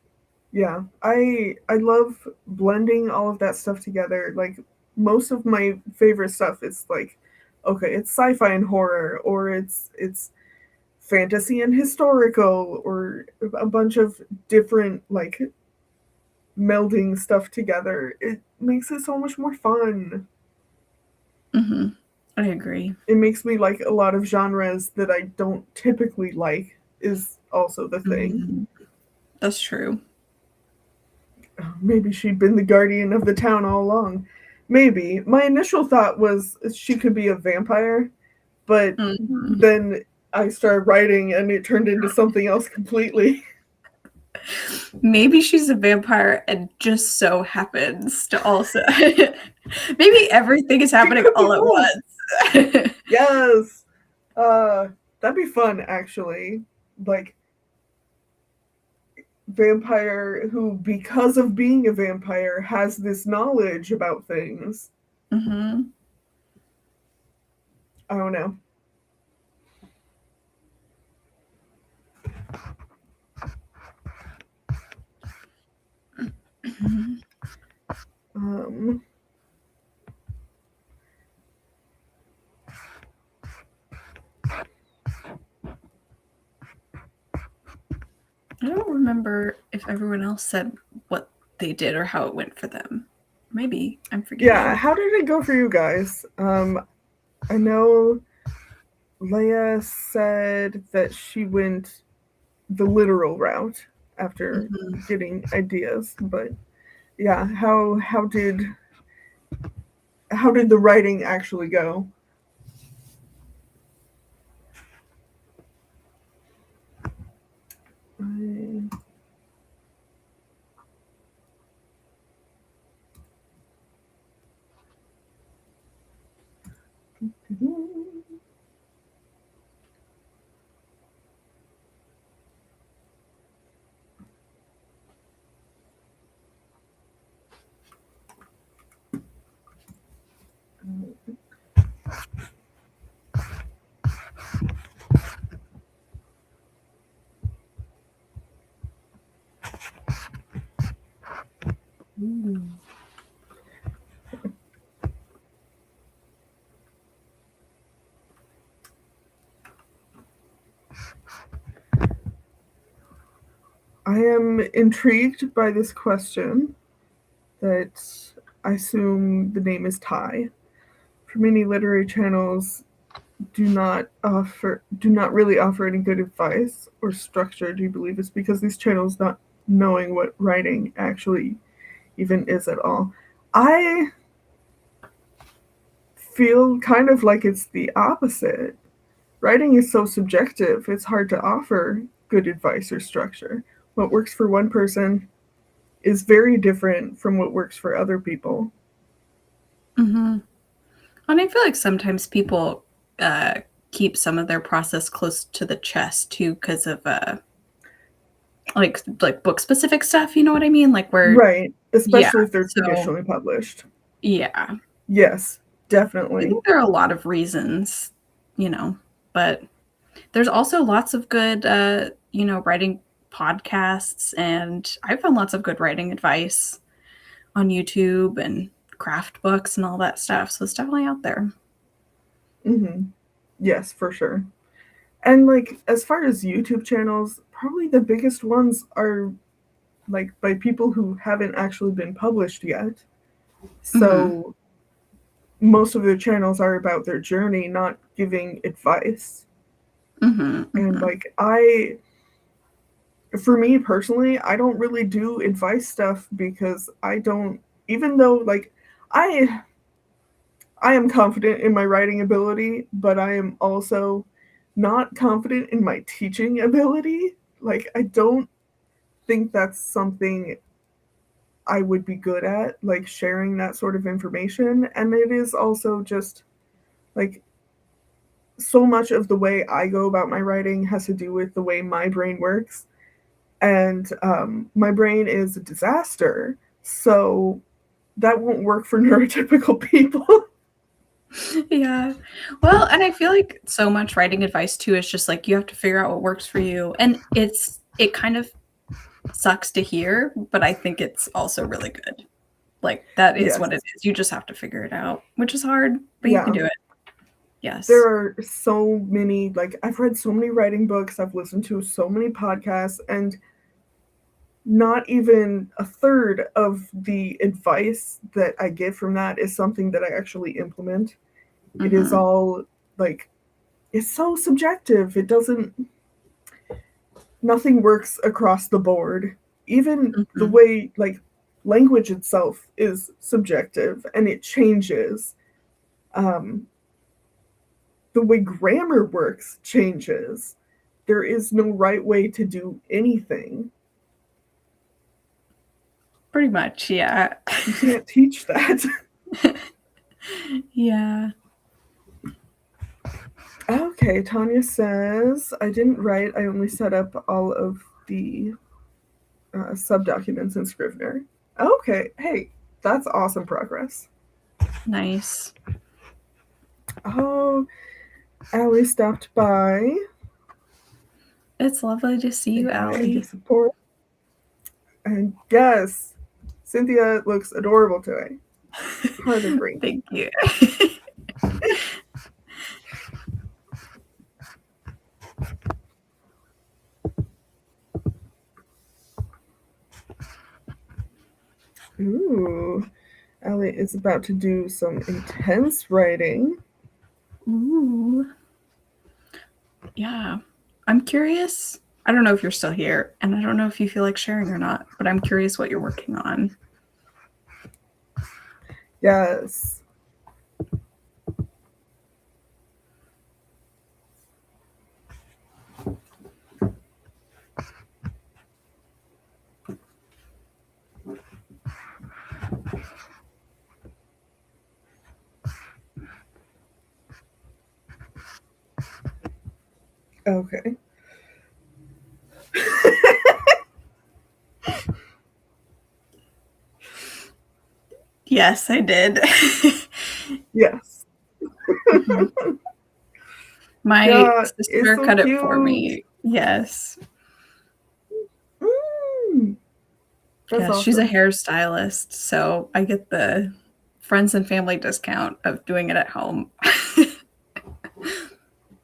Yeah. I love blending all of that stuff together. Like most of my favorite stuff is like, okay, it's sci-fi and horror, or it's fantasy and historical, or a bunch of different like melding stuff together. It makes it so much more fun. I agree. It makes me like a lot of genres that I don't typically like is also the thing. That's true. Maybe she'd been the guardian of the town all along. Maybe. My initial thought was she could be a vampire, but then I started writing and it turned into something else completely. Maybe she's a vampire and just so happens to also... Maybe everything is happening all at once. Yes. That'd be fun, actually. Like, vampire who, because of being a vampire, has this knowledge about things. I don't know. I don't remember if everyone else said what they did or how it went for them. Maybe I'm forgetting. Yeah, how did it go for you guys? I know Leia said that she went the literal route after getting ideas, but yeah, how did the writing actually go? I am intrigued by this question that I assume the name is Ty. For many literary channels do not really offer any good advice or structure. Do you believe it's because these channels not knowing what writing actually even is at all? I feel kind of like it's the opposite. Writing is so subjective, it's hard to offer good advice or structure. What works for one person is very different from what works for other people. And I feel like sometimes people keep some of their process close to the chest too, because of like book specific stuff. You know what I mean? Like where, right, especially if they're traditionally published. Yeah. Yes, definitely. I think there are a lot of reasons, but there's also lots of good, writing podcasts, and I found lots of good writing advice on YouTube and craft books and all that stuff. So it's definitely out there. Yes, for sure. And like as far as YouTube channels, probably the biggest ones are like by people who haven't actually been published yet. So most of their channels are about their journey, not giving advice. And like for me personally, I don't really do advice stuff because I don't, even though like I am confident in my writing ability, but I am also not confident in my teaching ability. Like I don't think that's something I would be good at, like sharing that sort of information. And it is also just like so much of the way I go about my writing has to do with the way my brain works. And my brain is a disaster. So that won't work for neurotypical people. Yeah. Well, and I feel like so much writing advice too is just like you have to figure out what works for you. And it kind of sucks to hear, but I think it's also really good. Like that is what it is. You just have to figure it out, which is hard, but you can do it. Yes. There are so many, like I've read so many writing books, I've listened to so many podcasts, and not even a third of the advice that I get from that is something that I actually implement. It is all like, it's so subjective. It doesn't, nothing works across the board. Even the way, like, language itself is subjective and it changes. The way grammar works changes. There is no right way to do anything. Pretty much, yeah. You can't teach that. Yeah. Okay, Tanya says, I didn't write, I only set up all of the sub-documents in Scrivener. Okay, hey, that's awesome progress. Nice. Oh, Allie stopped by. It's lovely to see you, Allie. Support. And yes, Cynthia looks adorable today. Hard to agree. Thank you. Ooh. Allie is about to do some intense writing. Ooh. Yeah. I'm curious. I don't know if you're still here, and I don't know if you feel like sharing or not, but I'm curious what you're working on. Yes. Okay. Yes, I did. Yes. My Yeah, it's sister so cut it for cute. me. Yes. Mm, that's Yes, she's a awesome. hairstylist, so I get the friends and family discount of doing it at home.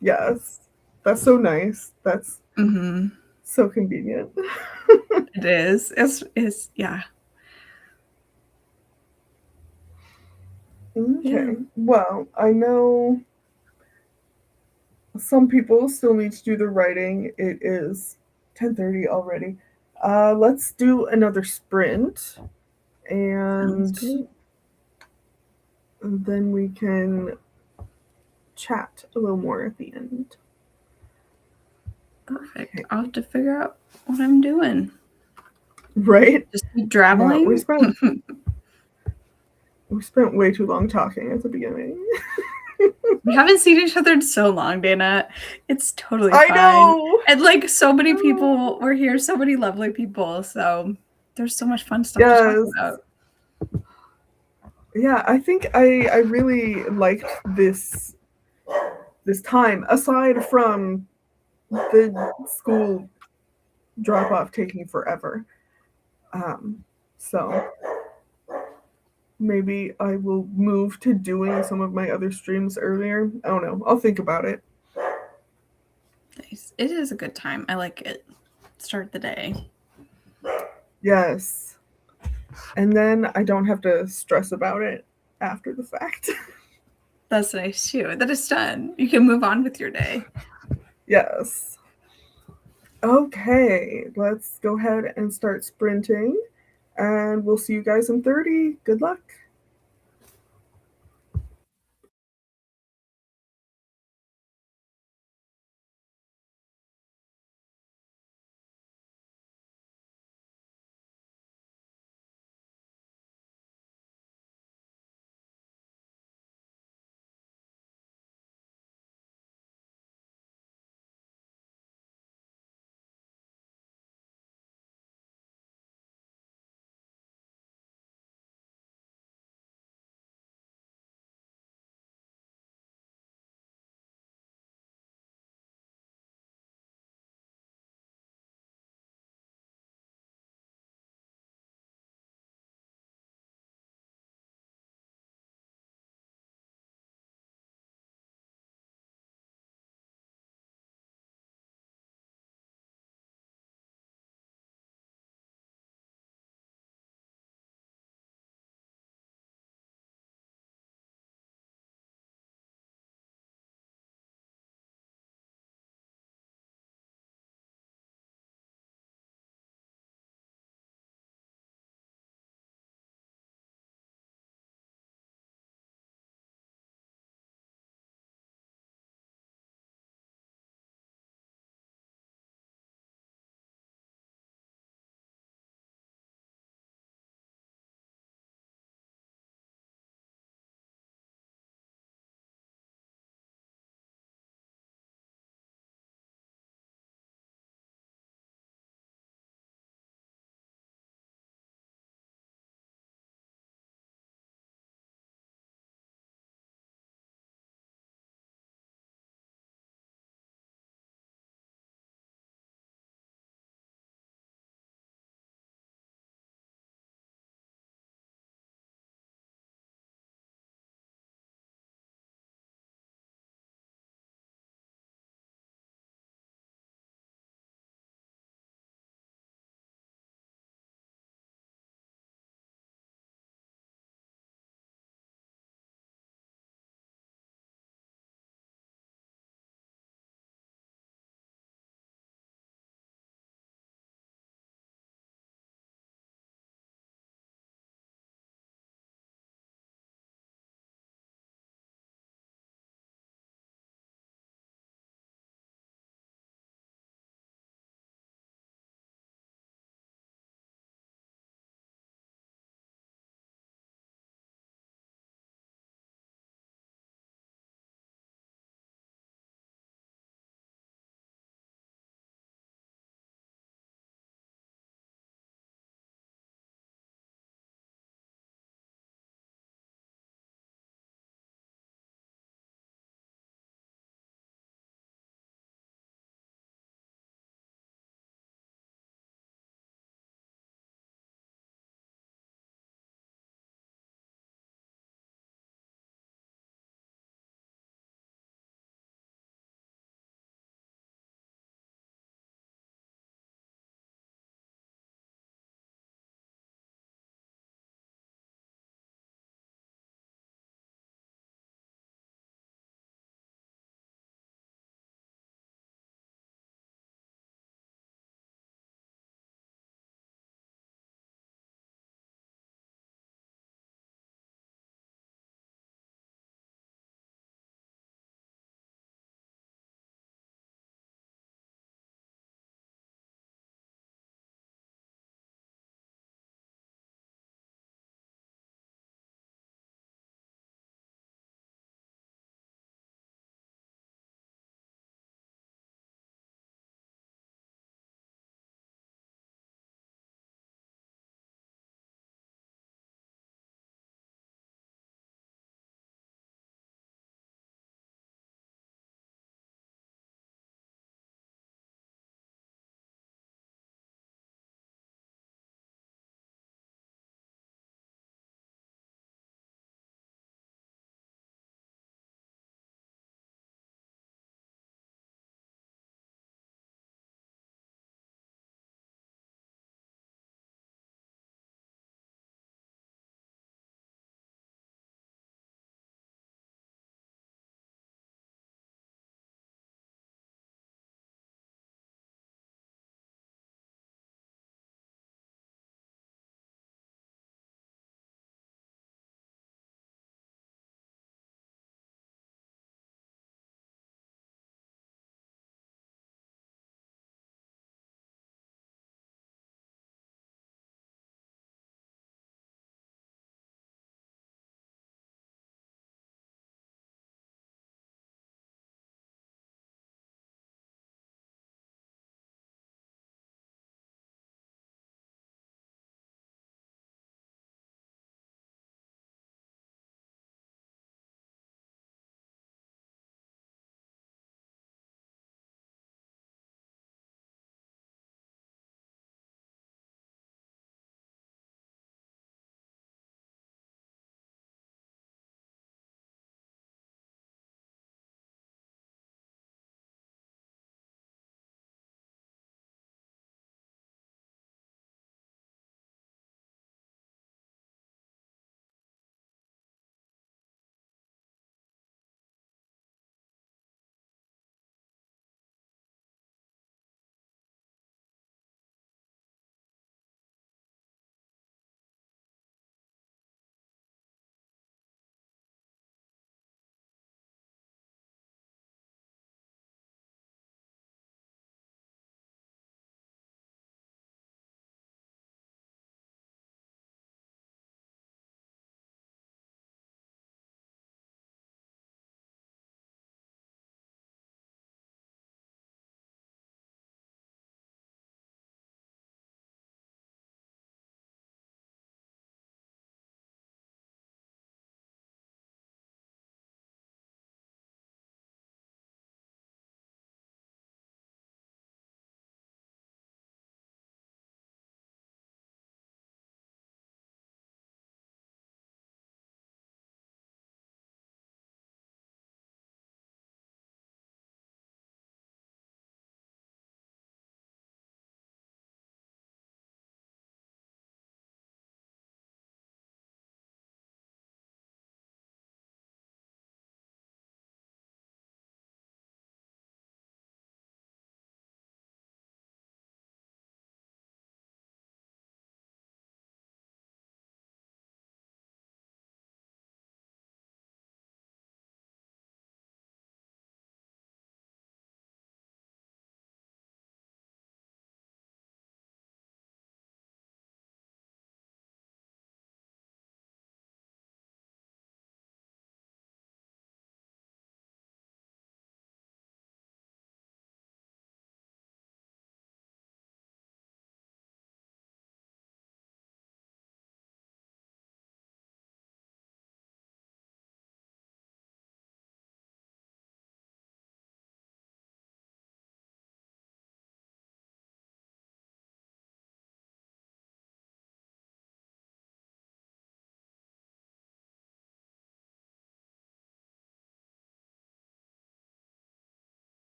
Yes. That's so nice. That's Hmm. so convenient. It is. It's yeah. Yeah. Okay. Well, I know some people still need to do the writing. It is 10:30 already. Let's do another sprint Sounds and good. then we can chat a little more at the end. Perfect. Okay. I'll have to figure out what I'm doing. Right? Just keep Yeah, drabbling. we spent way too long talking at the beginning. We haven't seen each other in so long, Dana. It's totally I fine. know. And like so many people were here, so many lovely people. So there's so much fun stuff to talk Yes. about. Yeah, I think I really liked this time aside from the school drop off taking forever. So maybe I will move to doing some of my other streams earlier. I don't know. I'll think about it. Nice. It is a good time. I like it. Start the day. Yes. And then I don't have to stress about it after the fact. That's nice too. That it's done. You can move on with your day. Yes. Okay, let's go ahead and start sprinting. And we'll see you guys in 30. Good luck.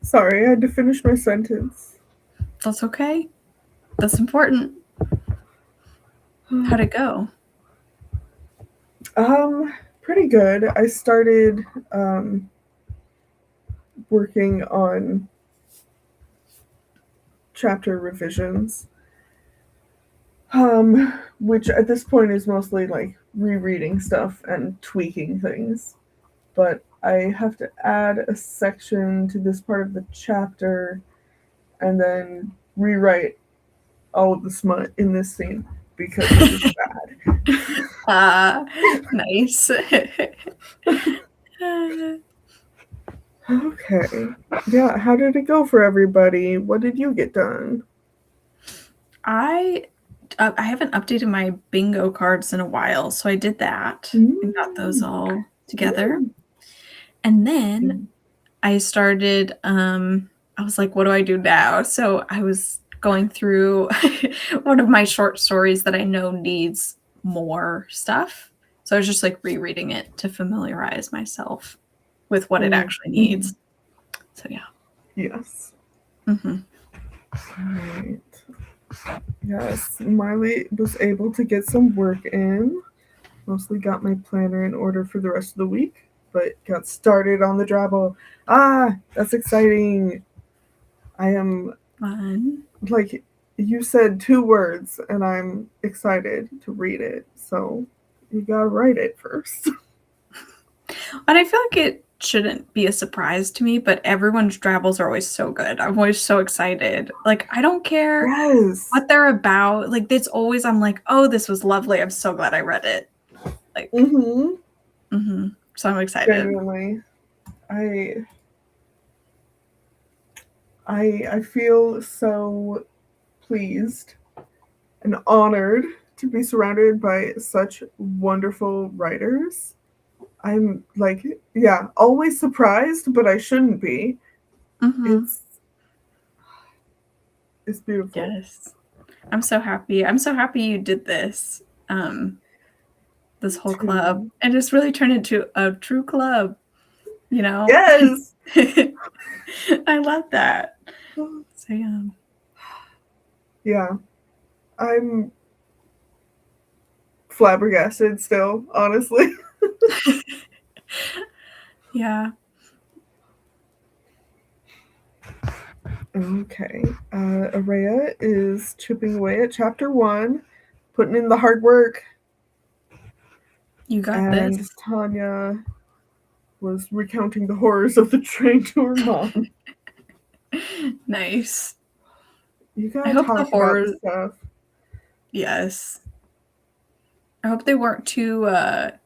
Sorry, I had to finish my sentence. That's okay. That's important. How'd it go? Pretty good. I started working on chapter revisions, which at this point is mostly like rereading stuff and tweaking things. But I have to add a section to this part of the chapter and then rewrite all of the smut in this scene because it is bad. Nice. Okay. Yeah, how did it go for everybody? What did you get done? I haven't updated my bingo cards in a while, so I did that and got those all together. And then I started I was like, what do I do now? So I was going through one of my short stories that I know needs more stuff. So I was just like rereading it to familiarize myself with what it actually needs. So yeah. Yes. Mm-hmm. Right. Yes, Miley was able to get some work in. Mostly got my planner in order for the rest of the week, but got started on the drabble. Ah, that's exciting. I am Fun. like you said 2 words and I'm excited to read it. So you gotta write it first. And I feel like it shouldn't be a surprise to me, but everyone's drabbles are always so good. I'm always so excited. Like, I don't care what they're about. Like, it's always, I'm like, oh, this was lovely. I'm so glad I read it. Like, so I'm excited. Genuinely. I feel so pleased and honored to be surrounded by such wonderful writers. I'm like, yeah, always surprised, but I shouldn't be. It's beautiful. Yes. I'm so happy. I'm so happy you did this. This whole club. And it's really turned into a true club, you know? Yes. I love that. So yeah. I'm flabbergasted still, honestly. Yeah. Okay. Araya is chipping away at chapter 1, putting in the hard work. You got this. And Tanya was recounting the horrors of the train to her mom. Nice. You gotta talk about this stuff. Yes. I hope they weren't too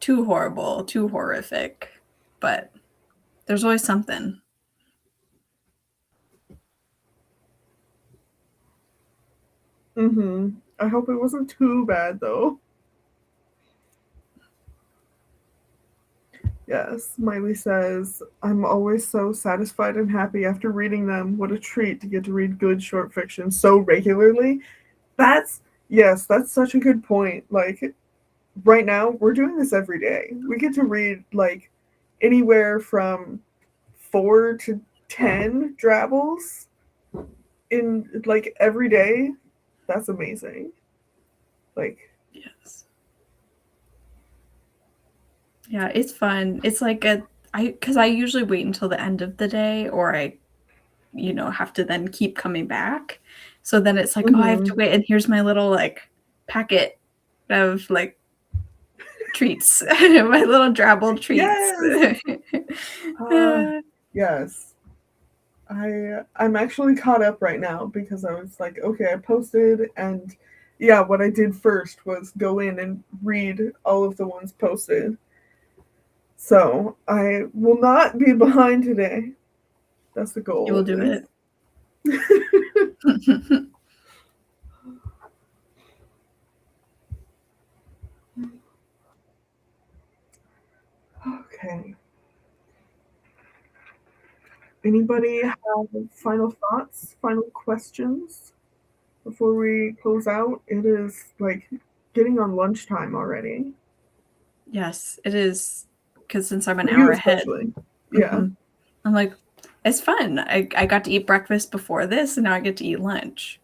horrible, too horrific, but there's always something. I hope it wasn't too bad though. Yes, Miley says, I'm always so satisfied and happy after reading them. What a treat to get to read good short fiction so regularly. That's such a good point. Like, right now, we're doing this every day. We get to read, like, anywhere from 4 to 10 drabbles in, like, every day. That's amazing. Like, yes. Yeah, it's fun. It's like because I usually wait until the end of the day, or I, have to then keep coming back. So then it's like, oh, I have to wait, and here's my little like packet of like treats, my little drabble treats. Yes. I'm actually caught up right now because I was like, okay, I posted, and yeah, what I did first was go in and read all of the ones posted. So I will not be behind today. That's the goal. You will do it. Okay. Anybody have final thoughts, final questions before we close out? It is like getting on lunchtime already. Yes, it is. Because since I'm an For you hour ahead, especially. Yeah. I'm like, it's fun. I got to eat breakfast before this, and now I get to eat lunch.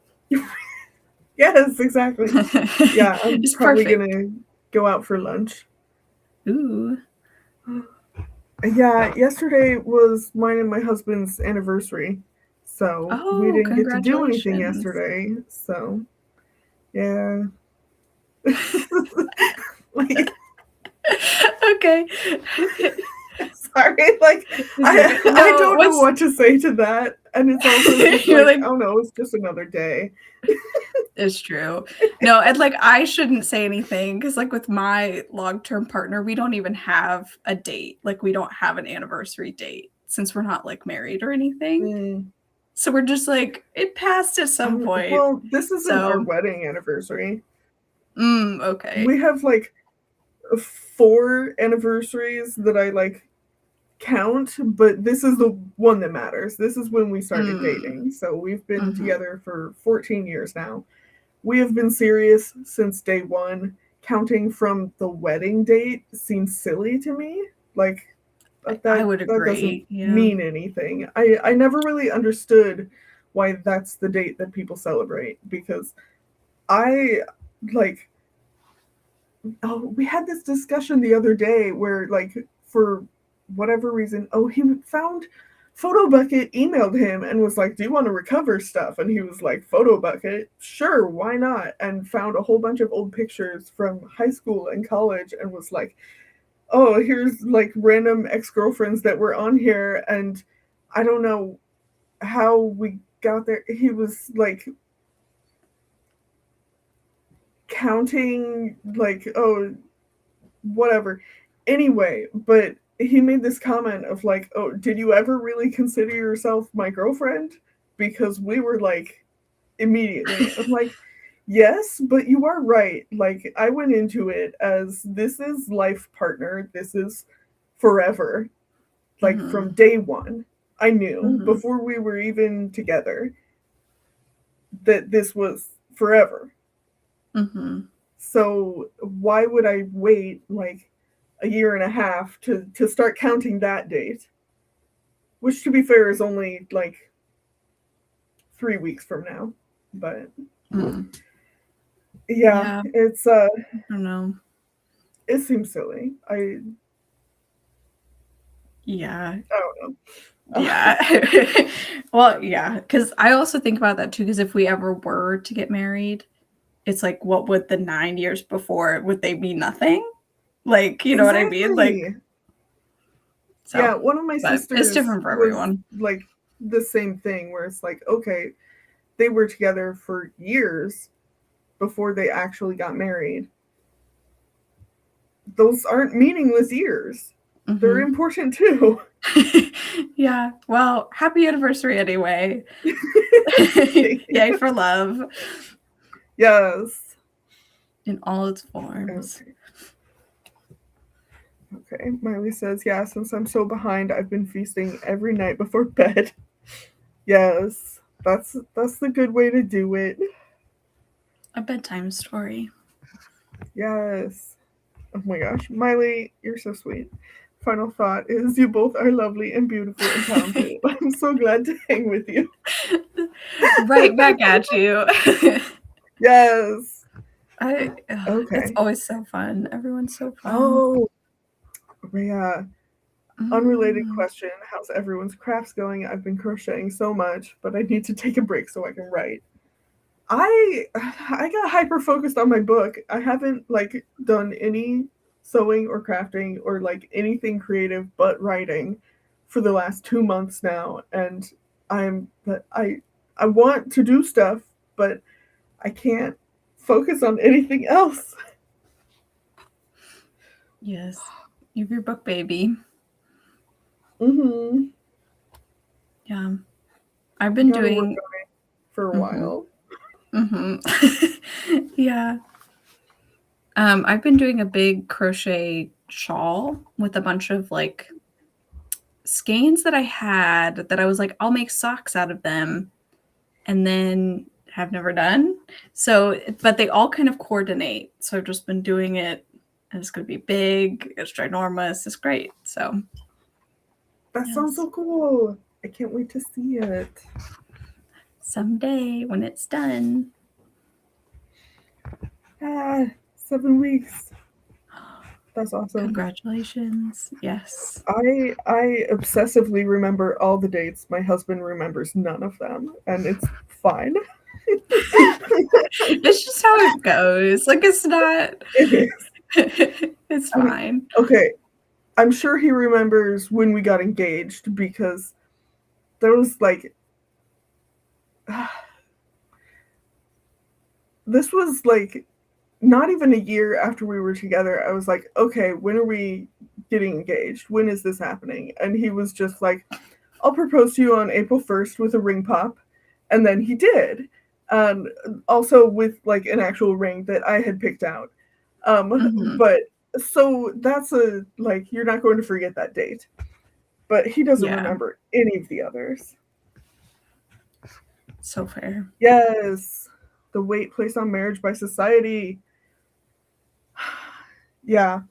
Yes, exactly. Yeah, I'm It's probably perfect. gonna go out for lunch. Ooh. Yeah, yesterday was mine and my husband's anniversary. So we Oh, didn't get to do anything congratulations. yesterday. So yeah. Like, Okay. sorry, like I don't know what to say to that. And it's also just You're like, like, oh no, it's just another day. it's true. No, and like I shouldn't say anything because like with my long-term partner, we don't even have a date. Like we don't have an anniversary date since we're not like married or anything. Mm. So we're just like it passed at some point. Well, this isn't our So wedding anniversary. okay. We have like 4 anniversaries that I like count, but this is the one that matters. This is when we started dating. So we've been together for 14 years now. We have been serious since day one. Counting from the wedding date seems silly to me. Like I would that agree. doesn't mean anything. I never really understood why that's the date that people celebrate, because I like we had this discussion the other day where, like, for whatever reason, he found Photobucket emailed him and was like, "Do you want to recover stuff?" And he was like, "Photobucket, sure, why not?" And found a whole bunch of old pictures from high school and college and was like, "Oh, here's like random ex-girlfriends that were on here." And I don't know how we got there. He was like counting, like, oh, whatever. Anyway, but he made this comment of like, "Oh, did you ever really consider yourself my girlfriend?" Because we were like, immediately. I'm like, yes, but you are right. Like, I went into it as this is life partner. This is forever. Like, from day one, I knew before we were even together that this was forever. So why would I wait like a year and a half to start counting that date? Which, to be fair, is only like 3 weeks from now. But yeah, it's I don't know. it seems silly. Yeah. I don't know. Yeah. Well, yeah, because I also think about that too. Because if we ever were to get married, it's like, what would the 9 years before, would they be nothing? Like, you know what I mean? Like, so, yeah, one of my sisters, it's different for everyone. Like the same thing, where it's like, okay, they were together for years before they actually got married. Those aren't meaningless years. They're important too. Yeah. Well, happy anniversary anyway. Yay for love. Yes. In all its forms. Okay. Miley says, yeah, since I'm so behind, I've been feasting every night before bed. Yes. That's the good way to do it. A bedtime story. Yes. Oh my gosh. Miley, you're so sweet. Final thought is, you both are lovely and beautiful and talented. I'm so glad to hang with you. Right back at you. Yes. Okay. It's always so fun. Everyone's so fun. Oh, yeah. Unrelated question. How's everyone's crafts going? I've been crocheting so much, but I need to take a break so I can write. I got hyper focused on my book. I haven't like done any sewing or crafting or like anything creative but writing for the last 2 months now, and I want to do stuff, but I can't focus on anything else. Yes. You have your book baby. Mm-hmm. Yeah. I've been Gotta work doing on it for a while. Yeah. I've been doing a big crochet shawl with a bunch of like skeins that I had that I was like, I'll make socks out of them, and then have never done. So, but they all kind of coordinate. So I've just been doing it, and it's going to be big. It's ginormous. It's great. So That yes. sounds so cool. I can't wait to see it. Someday when it's done. 7 weeks. That's awesome. Congratulations. Yes. I obsessively remember all the dates. My husband remembers none of them, and it's fine. It's just how it goes. Like, it's not. It is. It's fine. Okay. I'm sure he remembers when we got engaged because there was like. This was like not even a year after we were together. I was like, okay, when are we getting engaged? When is this happening? And he was just like, I'll propose to you on April 1st with a ring pop. And then he did. Also with like an actual ring that I had picked out. But so that's like, you're not going to forget that date. But he doesn't remember any of the others. So fair. Yes. The weight placed on marriage by society. Yeah,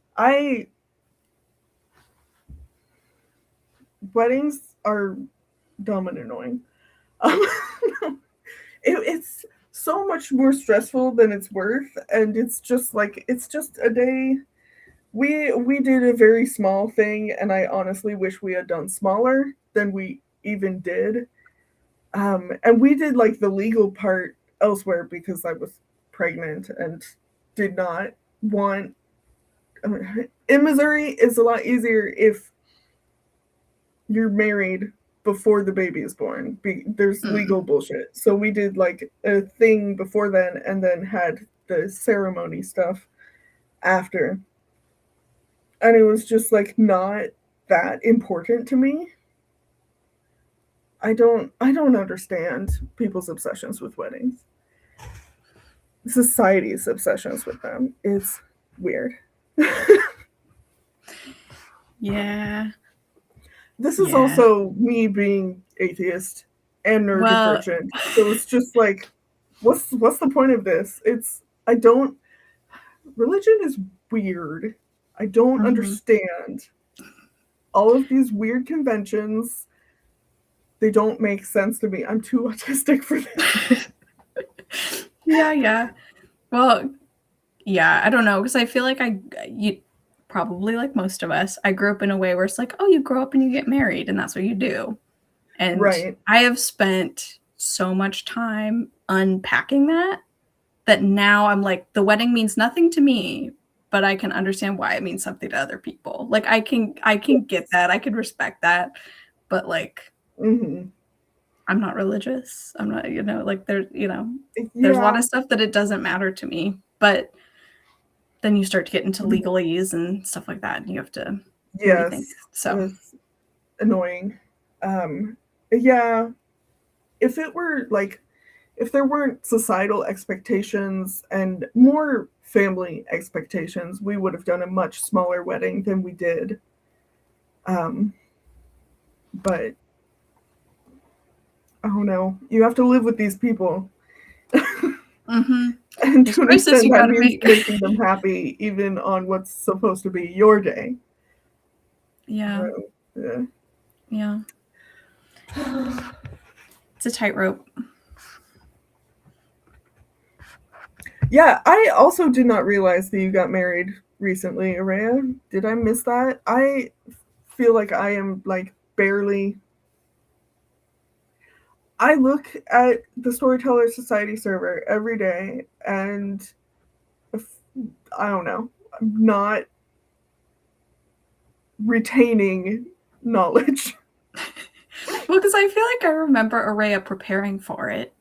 weddings are dumb and annoying. It's so much more stressful than it's worth, and it's just a day. We did a very small thing, and I honestly wish we had done smaller than we even did. And we did like the legal part elsewhere because I was pregnant and did not want. In Missouri, it's a lot easier if you're married before the baby is born. There's legal bullshit. So we did like a thing before then and then had the ceremony stuff after. And it was just like not that important to me. I don't understand people's obsessions with weddings. Society's obsessions with them. It's weird. Yeah. This is also me being atheist and neurodivergent. So it's just like, what's the point of this? Religion is weird. I don't understand all of these weird conventions. They don't make sense to me. I'm too autistic for this. Yeah. Well, yeah, I don't know, because I feel like you probably like most of us, I grew up in a way where it's like, oh, you grow up and you get married and that's what you do. And right. I have spent so much time unpacking that now I'm like, the wedding means nothing to me, but I can understand why it means something to other people. Like I can get that. I can respect that. But like, I'm not religious. I'm not, like there's a lot of stuff that it doesn't matter to me, but then you start to get into legalese and stuff like that, and you have to rethink. So it's annoying. Yeah, if there weren't societal expectations and more family expectations, we would have done a much smaller wedding than we did. But oh no, you have to live with these people. And to an extent, that means making them happy, even on what's supposed to be your day. Yeah. It's a tightrope. Yeah, I also did not realize that you got married recently, Araya. Did I miss that? I feel like I am like barely. I look at the Storyteller Society server every day, and I don't know, I'm not retaining knowledge. Well, because I feel like I remember Araya preparing for it.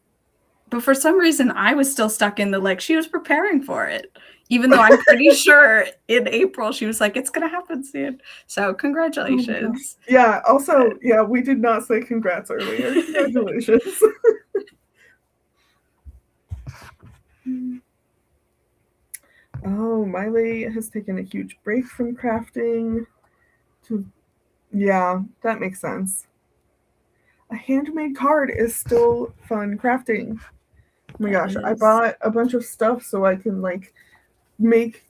But for some reason, I was still stuck in the like she was preparing for it, even though I'm pretty sure in April she was like, "It's gonna happen soon." So congratulations. Yeah. Also, yeah, we did not say congrats earlier. Congratulations. Oh, Miley has taken a huge break from crafting. Yeah, that makes sense. A handmade card is still fun crafting. Oh my gosh, I bought a bunch of stuff so I can like make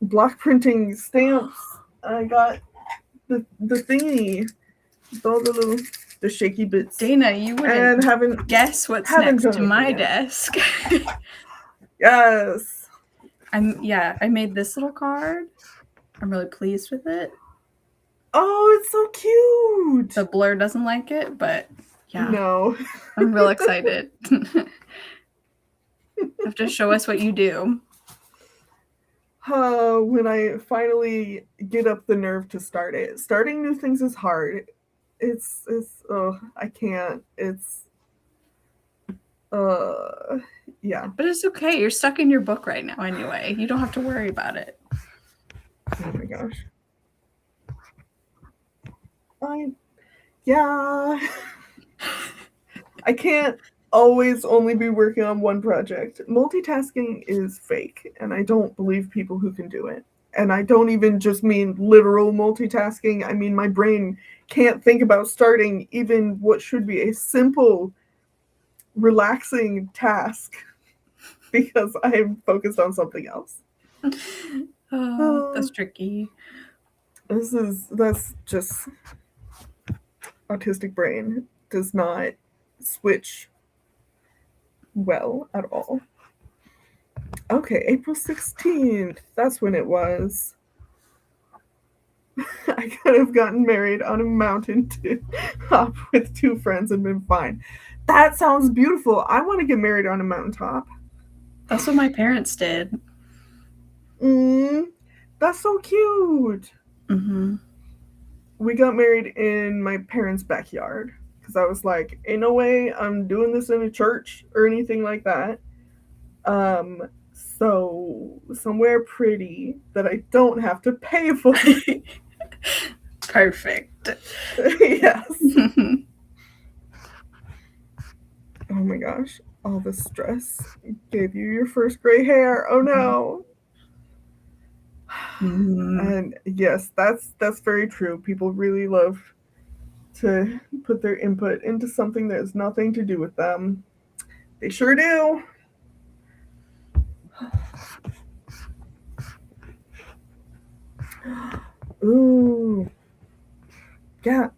block printing stamps. I got the thingy, with all the shaky bits. Dana, you wouldn't haven't guess what's haven't next to done my it yet. desk. Yes. I made this little card. I'm really pleased with it. Oh, it's so cute. The blur doesn't like it, but yeah. No. I'm real excited. You have to show us what you do. When I finally get up the nerve to start it. Starting new things is hard. It's I can't. It's yeah. But it's okay. You're stuck in your book right now anyway. You don't have to worry about it. Oh my gosh. Yeah. I can't always only be working on one project. Multitasking is fake, and I don't believe people who can do it. And I don't even just mean literal multitasking. I mean, my brain can't think about starting even what should be a simple, relaxing task because I'm focused on something else. Oh, that's tricky. That's just autistic brain does not switch well at all. Okay, April 16th. That's when it was. I could have gotten married on a mountain top with 2 friends and been fine. That sounds beautiful. I want to get married on a mountaintop. That's what my parents did. That's so cute. Mm-hmm. We got married in my parents' backyard because I was like, ain't no way I'm doing this in a church or anything like that. So somewhere pretty that I don't have to pay for. Perfect. Yes. Oh my gosh. All the stress gave you your first gray hair. Oh no. And yes, that's very true. People really love to put their input into something that has nothing to do with them. They sure do. Ooh. Yeah.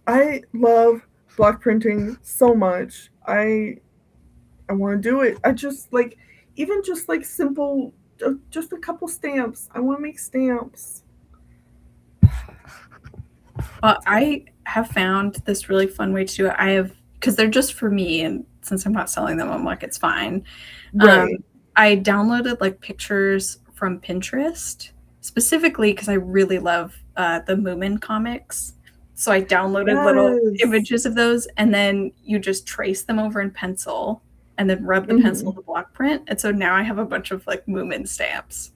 I love block printing so much. I want to do it. I just like, even just like simple, just a couple stamps. I want to make stamps. Well, I have found this really fun way to do it. Because they're just for me, and since I'm not selling them, I'm like, it's fine. Right. I downloaded like pictures from Pinterest, specifically because I really love the Moomin comics. So I downloaded little images of those, and then you just trace them over in pencil and then rub the pencil to block print. And so now I have a bunch of like Moomin stamps.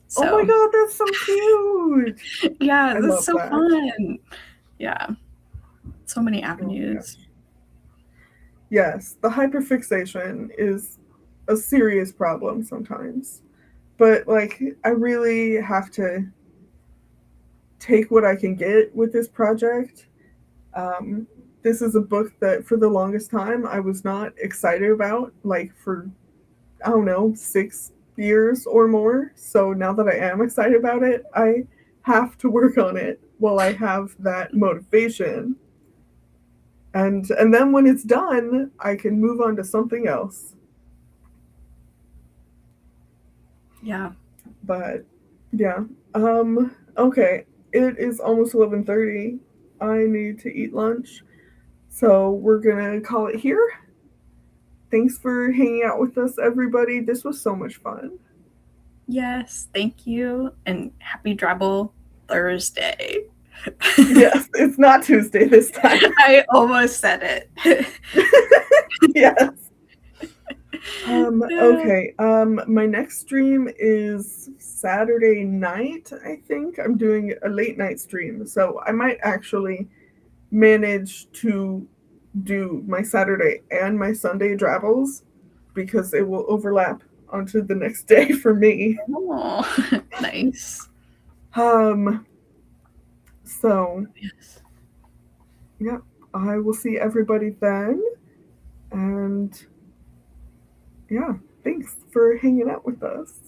So, oh my god, that's so cute. Yeah, that's so fun. Yeah. So many avenues. Oh, yes, the hyperfixation is a serious problem sometimes. But like, I really have to take what I can get with this project. This is a book that for the longest time I was not excited about, like for, I don't know, 6 years or more. So now that I am excited about it, I have to work on it while I have that motivation. And then when it's done, I can move on to something else. Yeah. But yeah. Okay. It is almost 11:30. I need to eat lunch. So we're gonna call it here. Thanks for hanging out with us, everybody. This was so much fun. Yes, thank you. And happy Drabble Thursday. Yes, it's not Tuesday this time. I almost said it. Yes. Okay. My next stream is Saturday night, I think. I'm doing a late night stream, so I might actually manage to do my Saturday and my Sunday drabbles because it will overlap onto the next day for me. Oh, nice. So Yes. yeah, I will see everybody then. And yeah, thanks for hanging out with us.